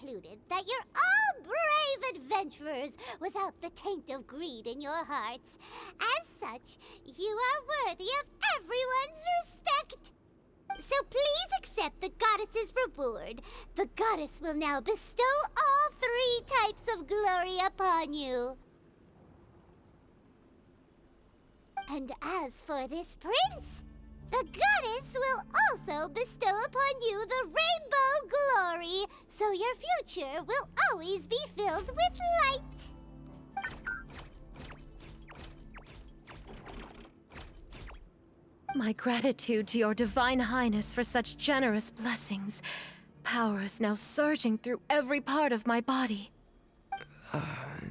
concluded that you're all brave adventurers without the taint of greed in your hearts. As such, you are worthy of everyone's respect. So please accept the goddess's reward. The goddess will now bestow all 3 types of glory upon you. And as for this prince, the goddess will also bestow upon you the rainbow glory, so your future will always be filled with light. My gratitude to your divine highness for such generous blessings. Power is now surging through every part of my body.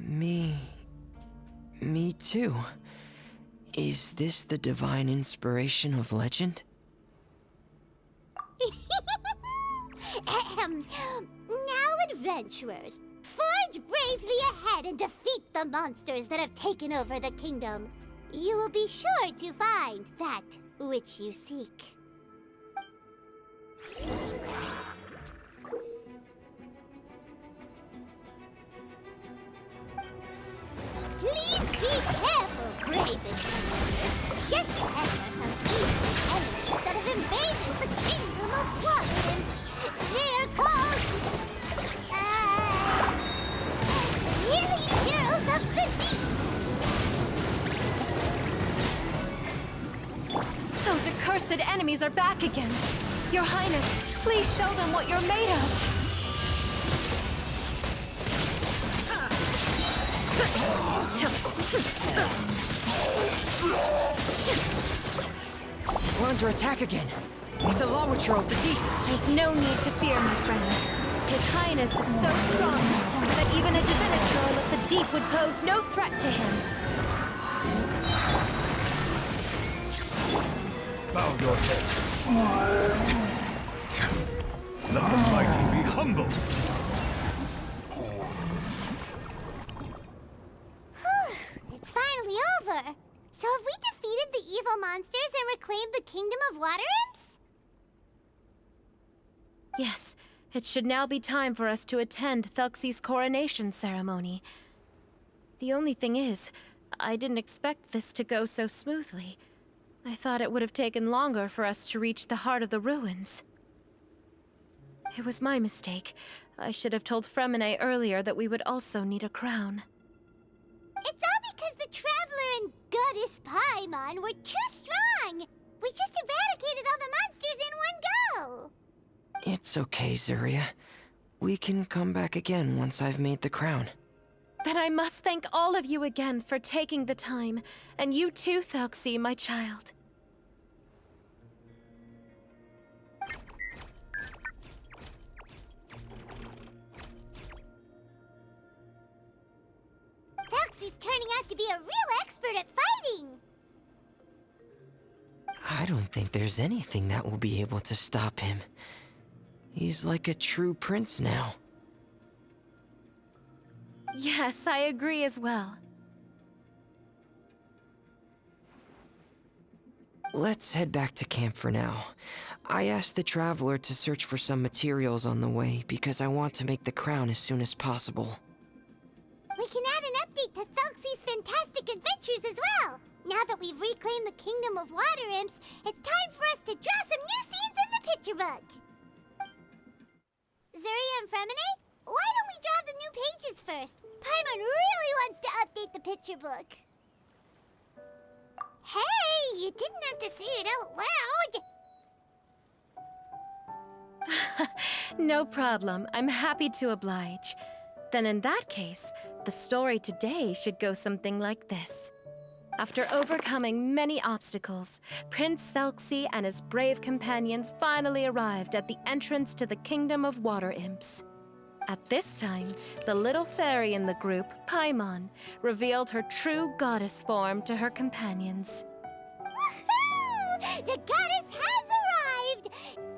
Me too. Is this the divine inspiration of legend? Now, adventurers, forge bravely ahead and defeat the monsters that have taken over the kingdom. You will be sure to find that which you seek. Please be careful, brave adventurers. Just ahead are some evil enemies that have invaded the kingdom of water nymphs. They are called... Healing heroes of the deep. Those accursed enemies are back again. Your Highness, please show them what you're made of. We're under attack again. It's a Lawitcher of the deep. There's no need to fear, my friends. His Highness is so strong that even a diviniture of the deep would pose no threat to him. Bow your head. Let the mighty be humble. It's finally over. So have we defeated the evil monsters and reclaimed the kingdom of water imps? Yes, it should now be time for us to attend Thelxie's coronation ceremony. The only thing is, I didn't expect this to go so smoothly. I thought it would have taken longer for us to reach the heart of the ruins. It was my mistake. I should have told Freminet earlier that we would also need a crown. It's all because the Traveler and Goddess Paimon were too strong! We just eradicated all the monsters in one go! It's okay, Zuria. We can come back again once I've made the crown. Then I must thank all of you again for taking the time, and you too, Thelxie, my child. Thelxie's turning out to be a real expert at fighting! I don't think there's anything that will be able to stop him. He's like a true prince now. Yes, I agree as well. Let's head back to camp for now. I asked the Traveler to search for some materials on the way because I want to make the crown as soon as possible. We can add an update to Thelxie's fantastic adventures as well! Now that we've reclaimed the kingdom of water imps, it's time for us to draw some new scenes in the picture book! Zuria and Freminet, why don't we draw the new pages first? Paimon really wants to update the picture book. Hey, you didn't have to say it out loud! No problem. I'm happy to oblige. Then in that case, the story today should go something like this. After overcoming many obstacles, Prince Thelxie and his brave companions finally arrived at the entrance to the Kingdom of Water Imps. At this time, the little fairy in the group, Paimon, revealed her true goddess form to her companions. Woohoo! The goddess has arrived!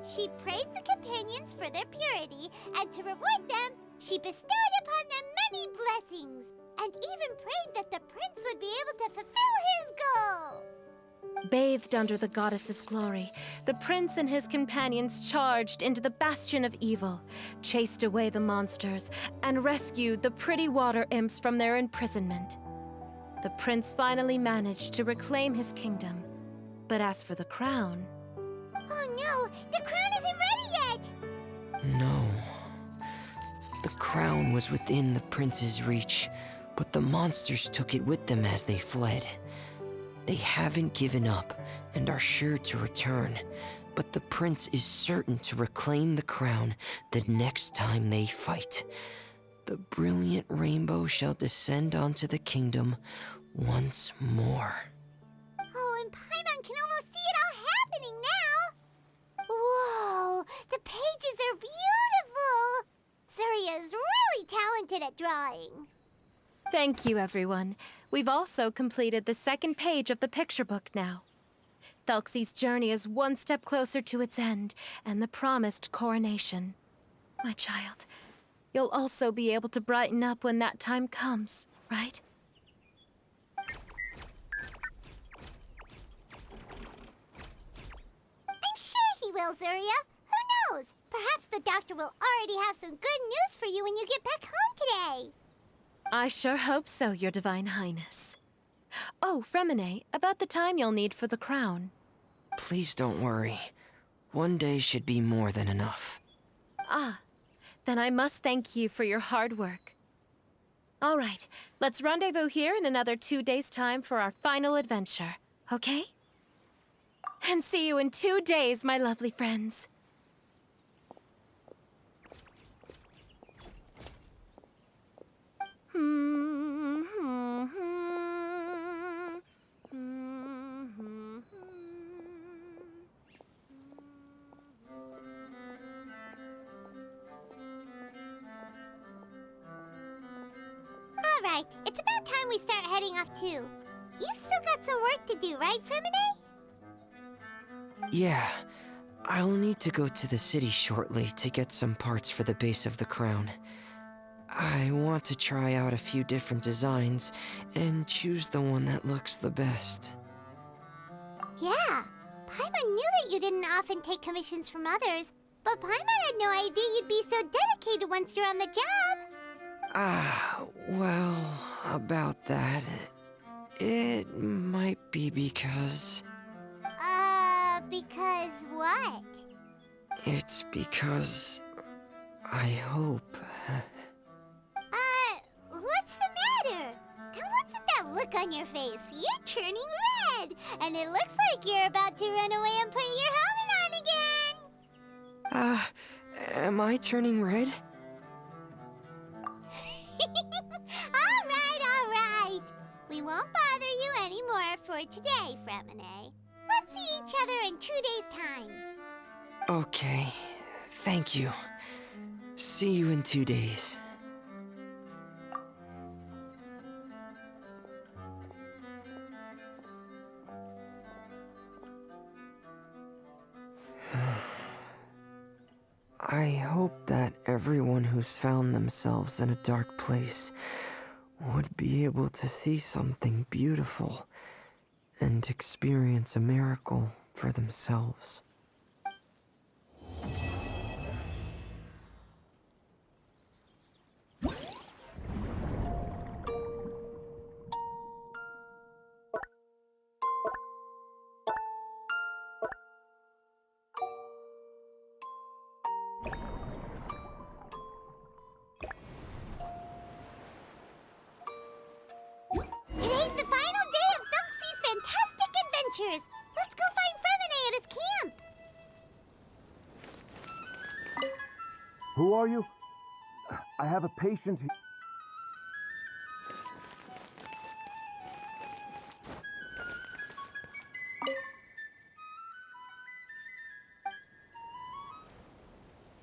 She praised the companions for their purity, and to reward them, she bestowed upon them many blessings, and even prayed that the prince would be able to fulfill his goal. Bathed under the goddess's glory, the prince and his companions charged into the bastion of evil, chased away the monsters, and rescued the pretty water imps from their imprisonment. The prince finally managed to reclaim his kingdom. But as for the crown... Oh no, the crown isn't ready yet! No. The crown was within the prince's reach, but the monsters took it with them as they fled. They haven't given up and are sure to return, but the prince is certain to reclaim the crown the next time they fight. The brilliant rainbow shall descend onto the kingdom once more. Oh, and Paimon can almost see it all happening now! Whoa, the pages are beautiful! Surya is really talented at drawing. Thank you, everyone. We've also completed the second page of the picture book now. Thelxie's journey is one step closer to its end and the promised coronation. My child, you'll also be able to brighten up when that time comes, right? I'm sure he will, Surya. Who knows? Perhaps the doctor will already have some good news for you when you get back home today. I sure hope so, Your Divine Highness. Oh, Freminet, about the time you'll need for the crown. Please don't worry. One day should be more than enough. Ah, then I must thank you for your hard work. All right, let's rendezvous here in another 2 days' time for our final adventure, okay? And see you in 2 days, my lovely friends. All right, it's about time we start heading off too. You've still got some work to do, right, Freminet? Yeah, I'll need to go to the city shortly to get some parts for the base of the crown. I want to try out a few different designs and choose the one that looks the best. Yeah, Paimon knew that you didn't often take commissions from others, but Paimon had no idea you'd be so dedicated once you're on the job. Well, about that, it might be because... Because what? It's because... I hope... What's the matter? And what's with that look on your face? You're turning red, and it looks like you're about to run away and put your helmet on again. Am I turning red? All right. We won't bother you anymore for today, Freminet. Let's see each other in 2 days' time. Okay, thank you. See you in 2 days. I hope that everyone who's found themselves in a dark place would be able to see something beautiful and experience a miracle for themselves. Today's the final day of Thelxie's fantastic adventures. Let's go find Freminet at his camp. Who are you? I have a patient.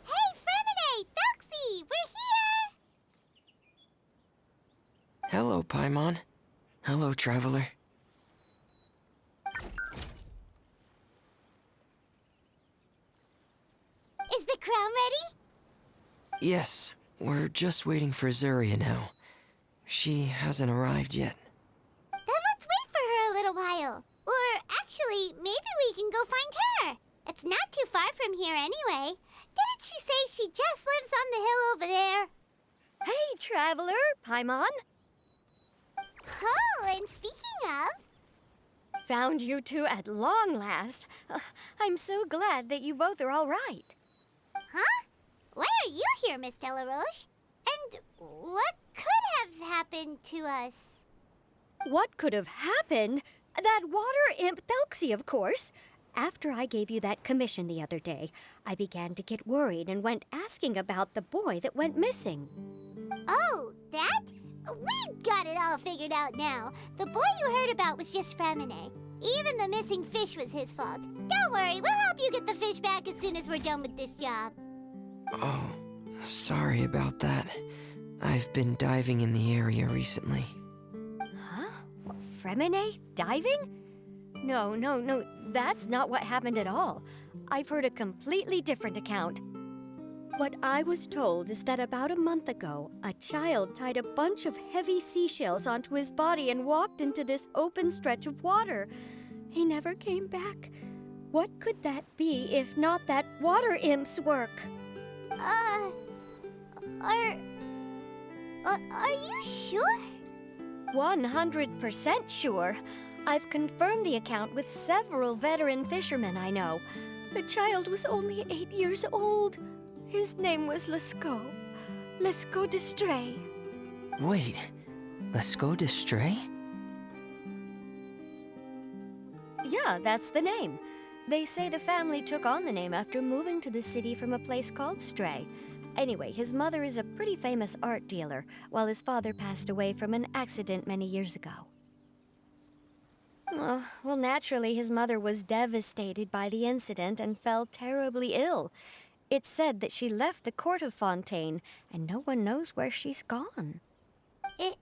Hey, Freminet! Thelxie! We're here! Hello, Paimon. Hello, traveler. Is the crown ready? Yes, we're just waiting for Surya now. She hasn't arrived yet. Then let's wait for her a little while. Or actually, find her. It's not too far from here anyway. Didn't she say she just lives on the hill over there? Hey, traveler, Paimon. Oh, and speaking of... Found you two at long last. I'm so glad that you both are all right. Huh? Why are you here, Miss Delaroche? And what could have happened to us? What could have happened? That water imp Thelxie, of course. After I gave you that commission the other day, I began to get worried and went asking about the boy that went missing. Oh, that? We've got it all figured out now. The boy you heard about was just Freminet. Even the missing fish was his fault. Don't worry, we'll help you get the fish back as soon as we're done with this job. Oh, sorry about that. I've been diving in the area recently. Huh? Freminet diving? No, that's not what happened at all. I've heard a completely different account. What I was told is that about a month ago, a child tied a bunch of heavy seashells onto his body and walked into this open stretch of water. He never came back. What could that be if not that water imp's work? Are you sure? 100% sure. I've confirmed the account with several veteran fishermen I know. The child was only 8 years old. His name was Lescaut. Lescaut d'Estray. Wait, Lescaut d'Estray? Yeah, that's the name. They say the family took on the name after moving to the city from a place called Stray. Anyway, his mother is a pretty famous art dealer, while his father passed away from an accident many years ago. Well, naturally, his mother was devastated by the incident and fell terribly ill. It's said that she left the court of Fontaine, and no one knows where she's gone. It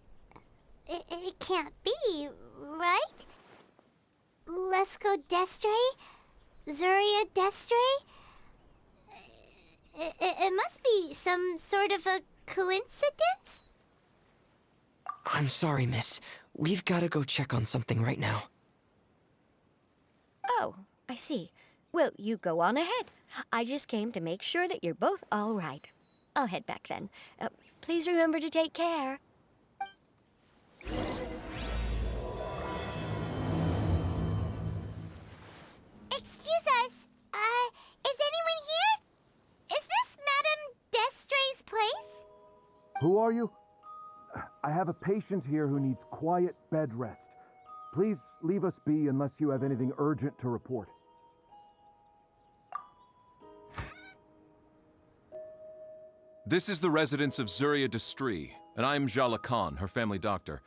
can't be, right? Lescaut d'Estray? Zuria d'Estray? It must be some sort of a coincidence? I'm sorry, miss. We've got to go check on something right now. Oh, I see. Well, you go on ahead. I just came to make sure that you're both all right. I'll head back then. Please remember to take care. Excuse us. Is anyone here? Is this Madame d'Estray's place? Who are you? I have a patient here who needs quiet bed rest. Please leave us be unless you have anything urgent to report. This is the residence of Zuria d'Estray, and I'm Jala Khan, her family doctor.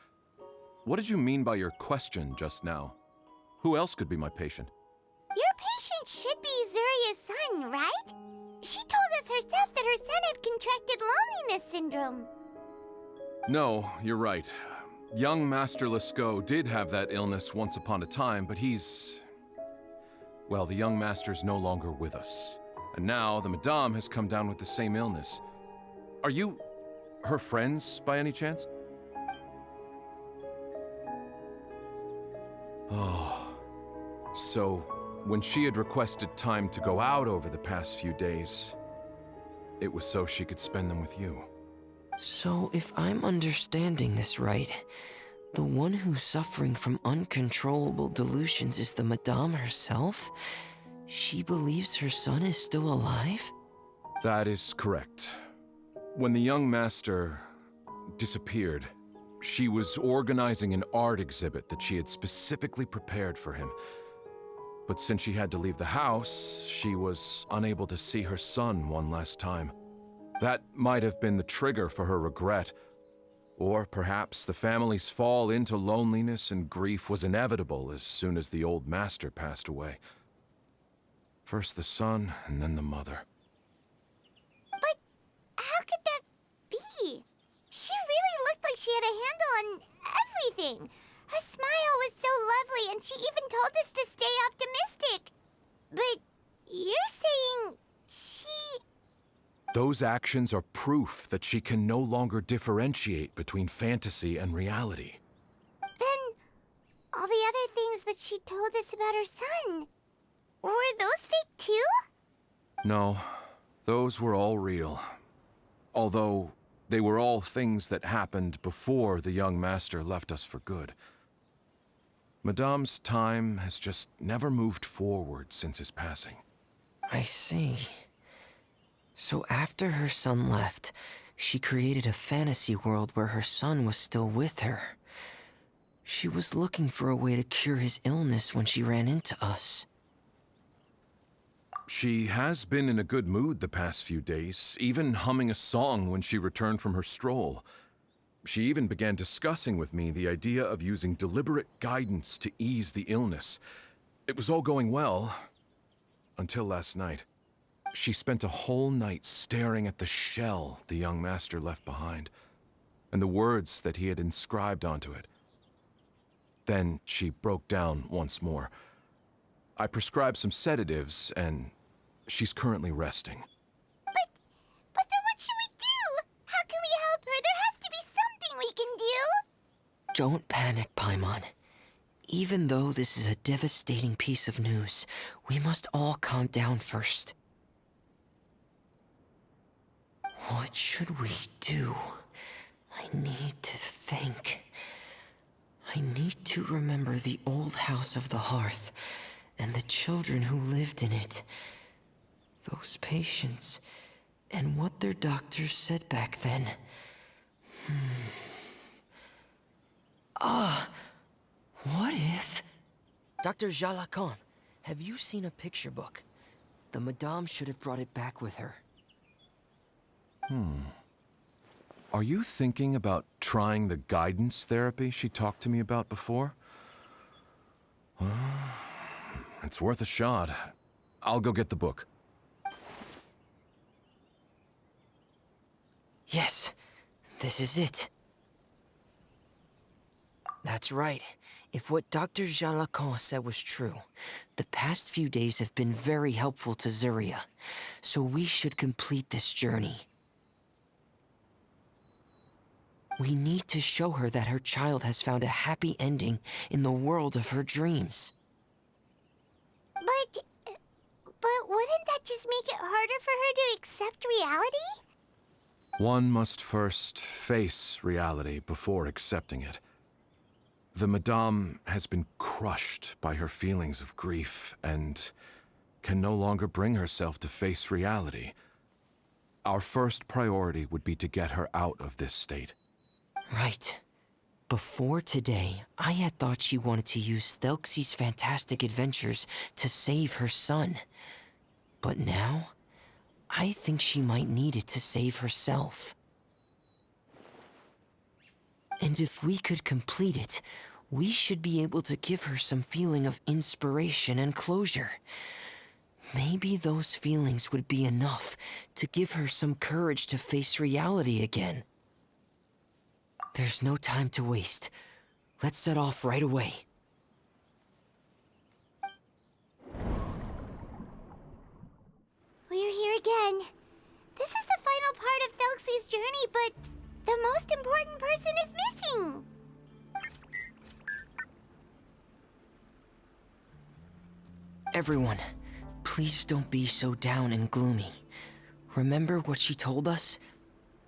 What did you mean by your question just now? Who else could be my patient? Your patient should be Zuria's son, right? She told us herself that her son had contracted loneliness syndrome. No, you're right. Young Master Lescaut did have that illness once upon a time, but well, the young master's no longer with us. And now the Madame has come down with the same illness. Are you her friends, by any chance? Oh, so when she had requested time to go out over the past few days, it was so she could spend them with you. So, if I'm understanding this right, the one who's suffering from uncontrollable delusions is the Madame herself? She believes her son is still alive? That is correct. When the young master disappeared, she was organizing an art exhibit that she had specifically prepared for him. But since she had to leave the house, she was unable to see her son one last time. That might have been the trigger for her regret. Or perhaps the family's fall into loneliness and grief was inevitable as soon as the old master passed away. First the son, and then the mother. But how could that be? She really looked like she had a handle on everything. Her smile was so lovely, and she even told us to stay optimistic. But you're saying she... Those actions are proof that she can no longer differentiate between fantasy and reality. Then all the other things that she told us about her son... Were those fake too? No, those were all real. Although, they were all things that happened before the young master left us for good. Madame's time has just never moved forward since his passing. I see. So after her son left, she created a fantasy world where her son was still with her. She was looking for a way to cure his illness when she ran into us. She has been in a good mood the past few days, even humming a song when she returned from her stroll. She even began discussing with me the idea of using deliberate guidance to ease the illness. It was all going well, until last night. She spent a whole night staring at the shell the young master left behind, and the words that he had inscribed onto it. Then she broke down once more. I prescribed some sedatives, and she's currently resting. But then what should we do? How can we help her? There has to be something we can do. Don't panic, Paimon. Even though this is a devastating piece of news, we must all calm down first. What should we do? I need to think. I need to remember the old house of the hearth and the children who lived in it. Those patients and what their doctors said back then. What if... Dr. Jalacan, have you seen a picture book? The Madame should have brought it back with her. Are you thinking about trying the guidance therapy she talked to me about before? It's worth a shot. I'll go get the book. Yes, this is it. That's right. If what Dr. Jalacan said was true, the past few days have been very helpful to Zuria, so we should complete this journey. We need to show her that her child has found a happy ending in the world of her dreams. But wouldn't that just make it harder for her to accept reality? One must first face reality before accepting it. The Madame has been crushed by her feelings of grief and can no longer bring herself to face reality. Our first priority would be to get her out of this state. Right. Before today, I had thought she wanted to use Thelxie's fantastic adventures to save her son. But now, I think she might need it to save herself. And if we could complete it, we should be able to give her some feeling of inspiration and closure. Maybe those feelings would be enough to give her some courage to face reality again. There's no time to waste. Let's set off right away. We're here again. This is the final part of Thelxie's journey, but the most important person is missing. Everyone, please don't be so down and gloomy. Remember what she told us?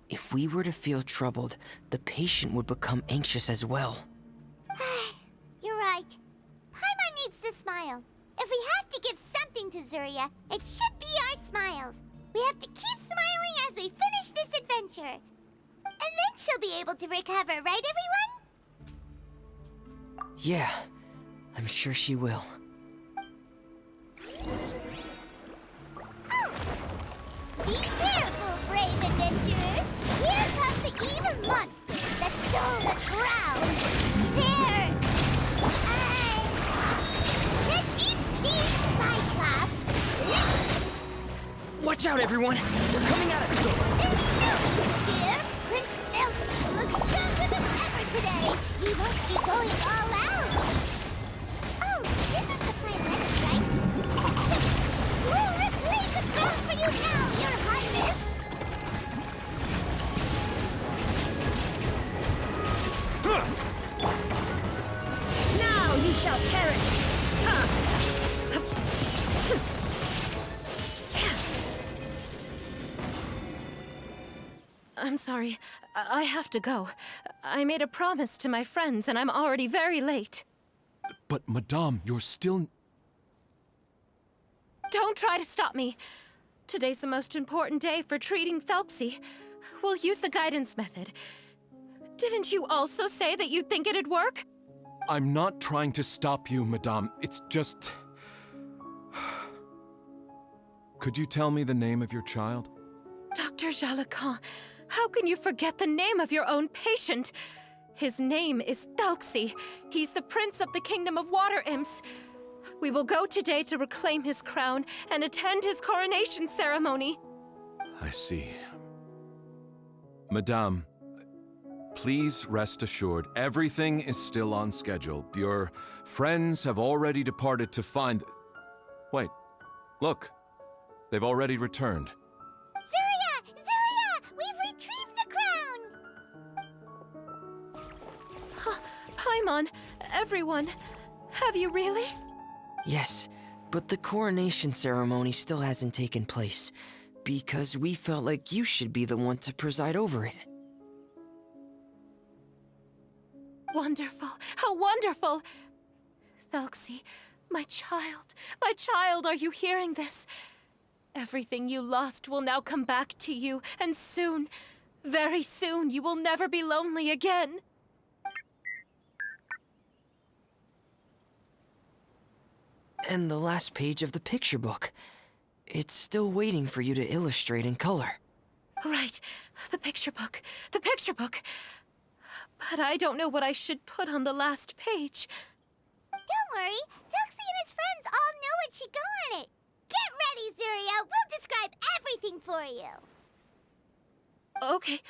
If we were to feel troubled, the patient would become anxious as well. You're right. Paimon needs to smile. If we have to give something to Zuria, it should be our smiles. We have to keep smiling as we finish this adventure. And then she'll be able to recover, right, everyone? Yeah, I'm sure she will. Be careful, brave adventurers! Here comes the evil monsters that stole the crown! There! The deep-sea Cyclops! Watch out, everyone! They're coming at us again! There's no fear! Prince Thelxie looks stronger than ever today! He won't be going all out! Oh, this is the Freminet, right? We'll reclaim the crown for you now, Your Highness! Now ye shall perish! I'm sorry. I have to go. I made a promise to my friends, and I'm already very late. But, Madame, you're still... Don't try to stop me. Today's the most important day for treating Thelxie. We'll use the guidance method. Didn't you also say that you'd think it'd work? I'm not trying to stop you, Madame. It's just... Could you tell me the name of your child? Dr. Jalacan, how can you forget the name of your own patient? His name is Thelxie. He's the prince of the kingdom of water imps. We will go today to reclaim his crown and attend his coronation ceremony. I see. Madame, please rest assured, everything is still on schedule. Your friends have already departed to find... Wait, look. They've already returned. Zuria! Zuria! We've retrieved the crown! Paimon, everyone, have you really? Yes, but the coronation ceremony still hasn't taken place, because we felt like you should be the one to preside over it. Wonderful, how wonderful! Thelxie, my child, are you hearing this? Everything you lost will now come back to you, and soon, very soon, you will never be lonely again. And the last page of the picture book. It's still waiting for you to illustrate in color. Right, the picture book. But I don't know what I should put on the last page. Don't worry, Thelxie and his friends all know what should go on it. Get ready, Zuria! We'll describe everything for you. Okay.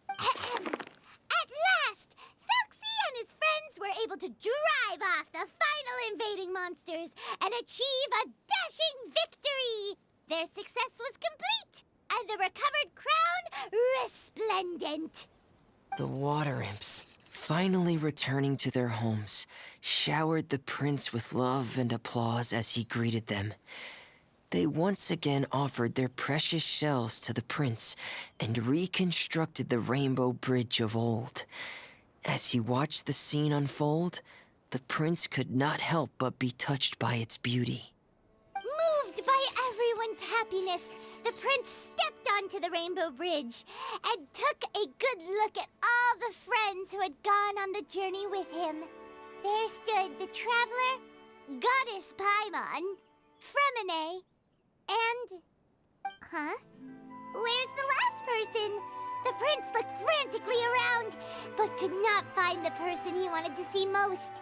At last, Thelxie and his friends were able to drive off the final invading monsters and achieve a dashing victory. Their success was complete, and the recovered crown resplendent. The water imps, finally returning to their homes, showered the prince with love and applause as he greeted them. They once again offered their precious shells to the prince and reconstructed the rainbow bridge of old. As he watched the scene unfold, the prince could not help but be touched by its beauty. Moved by everyone's happiness, the prince stepped onto the rainbow bridge and took a good look at all the friends who had gone on the journey with him. There stood the traveler, Goddess Paimon, Freminet, and... Huh? Where's the last person? The prince looked frantically around, but could not find the person he wanted to see most.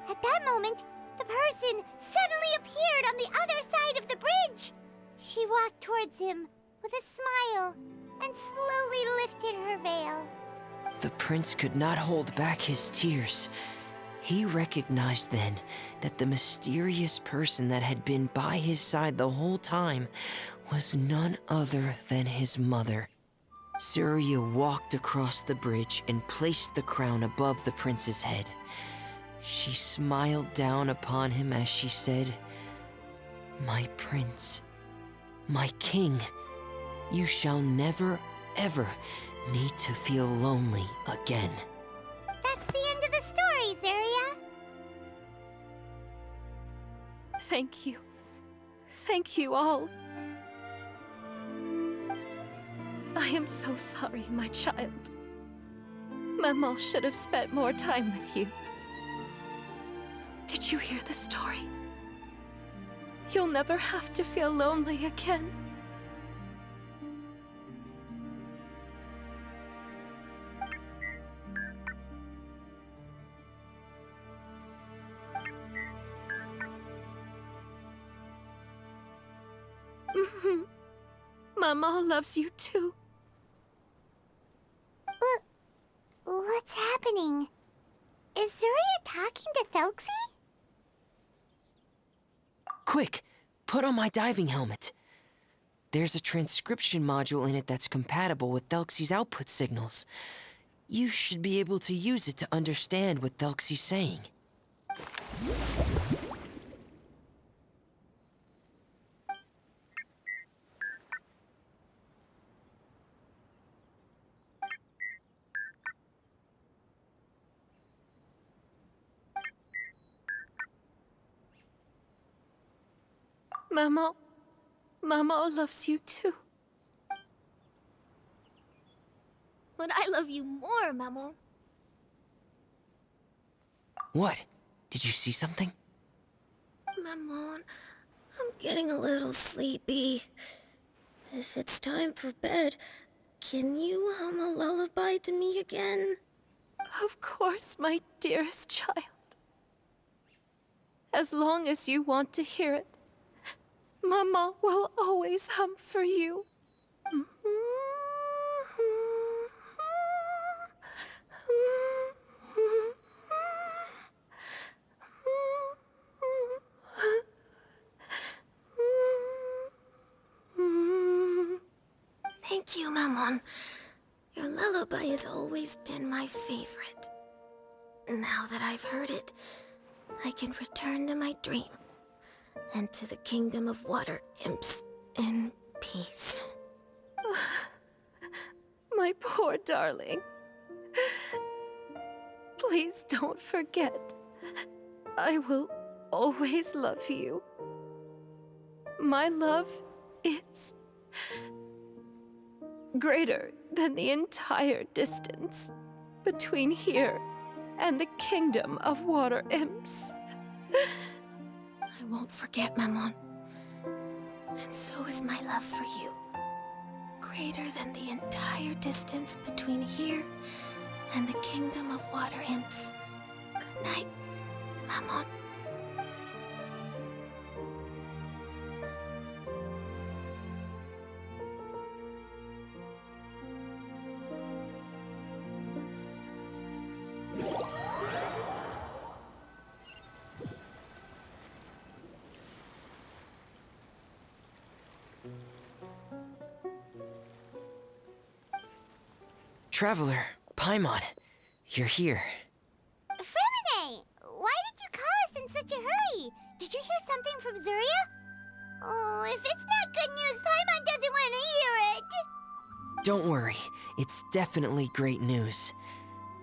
At that moment, the person suddenly appeared on the other side of the bridge. She walked towards him with a smile and slowly lifted her veil. The prince could not hold back his tears. He recognized then that the mysterious person that had been by his side the whole time was none other than his mother. Zuria walked across the bridge and placed the crown above the prince's head. She smiled down upon him as she said, "My prince, my king, you shall never, ever need to feel lonely again." That's the end of the story, Zuria. Thank you. Thank you all. I am so sorry, my child. Maman should have spent more time with you. Did you hear the story? You'll never have to feel lonely again. Mama loves you too. What's happening? Is Zuria talking to Thelxie? Quick, put on my diving helmet. There's a transcription module in it that's compatible with Thelxie's output signals. You should be able to use it to understand what Thelxie's saying. Maman. Maman loves you too. But I love you more, Maman. What? Did you see something? Maman, I'm getting a little sleepy. If it's time for bed, can you hum a lullaby to me again? Of course, my dearest child. As long as you want to hear it, Mama will always hum for you. Thank you, Maman. Your lullaby has always been my favorite. Now that I've heard it, I can return to my dream and to the kingdom of water imps in peace. My poor darling. Please don't forget. I will always love you. My love is greater than the entire distance between here and the kingdom of water imps. I won't forget, Maman. And so is my love for you. Greater than the entire distance between here and the kingdom of water imps. Good night, Maman. Traveler, Paimon, you're here. Freminet, why did you call us in such a hurry? Did you hear something from Zuria? Oh, if it's not good news, Paimon doesn't want to hear it. Don't worry, it's definitely great news.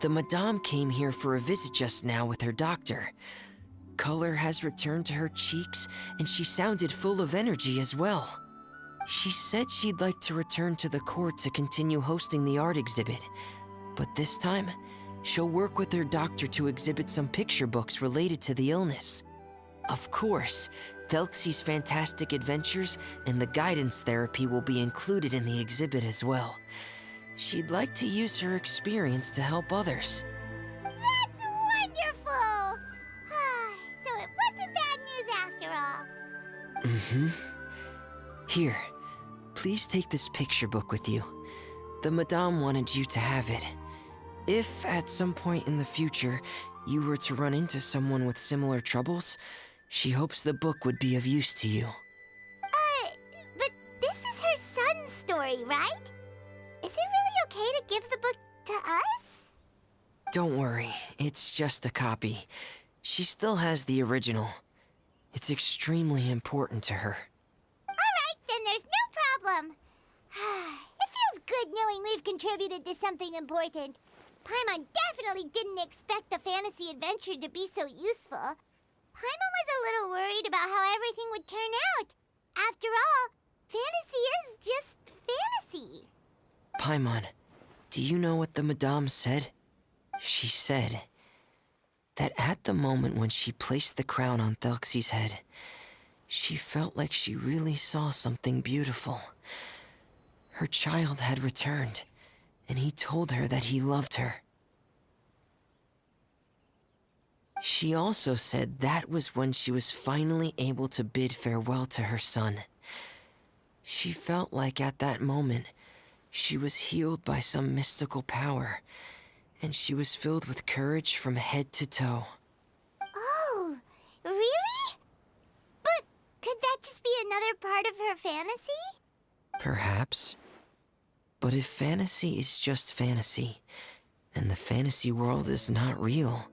The Madame came here for a visit just now with her doctor. Color has returned to her cheeks, and she sounded full of energy as well. She said she'd like to return to the court to continue hosting the art exhibit. But this time, she'll work with her doctor to exhibit some picture books related to the illness. Of course, Thelxie's fantastic adventures and the guidance therapy will be included in the exhibit as well. She'd like to use her experience to help others. That's wonderful! So it wasn't bad news after all. Mm-hmm. Here, please take this picture book with you. The Madame wanted you to have it. If, at some point in the future, you were to run into someone with similar troubles, she hopes the book would be of use to you. But this is her son's story, right? Is it really okay to give the book to us? Don't worry, it's just a copy. She still has the original. It's extremely important to her. Alright, then there's no problem. It feels good knowing we've contributed to something important. Paimon definitely didn't expect the fantasy adventure to be so useful. Paimon was a little worried about how everything would turn out. After all, fantasy is just fantasy. Paimon, do you know what the Madame said? She said that at the moment when she placed the crown on Thelxie's head, she felt like she really saw something beautiful. Her child had returned, and he told her that he loved her. She also said that was when she was finally able to bid farewell to her son. She felt like at that moment, she was healed by some mystical power, and she was filled with courage from head to toe. Oh, really? But could that just be another part of her fantasy? Perhaps. But if fantasy is just fantasy, and the fantasy world is not real,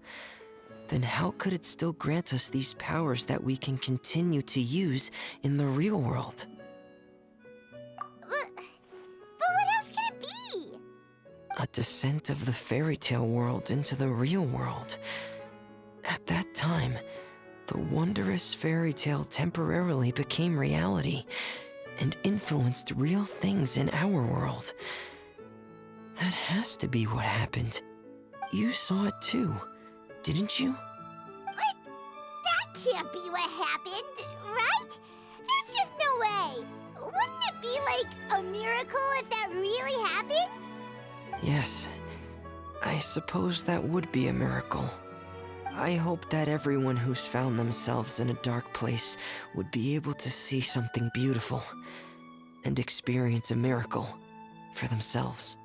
then how could it still grant us these powers that we can continue to use in the real world? But what else could it be? A descent of the fairy tale world into the real world. At that time, the wondrous fairy tale temporarily became reality and influenced real things in our world. That has to be what happened. You saw it too, didn't you? What? That can't be what happened, right? There's just no way. Wouldn't it be like a miracle if that really happened? Yes, I suppose that would be a miracle. I hope that everyone who's found themselves in a dark place would be able to see something beautiful and experience a miracle for themselves.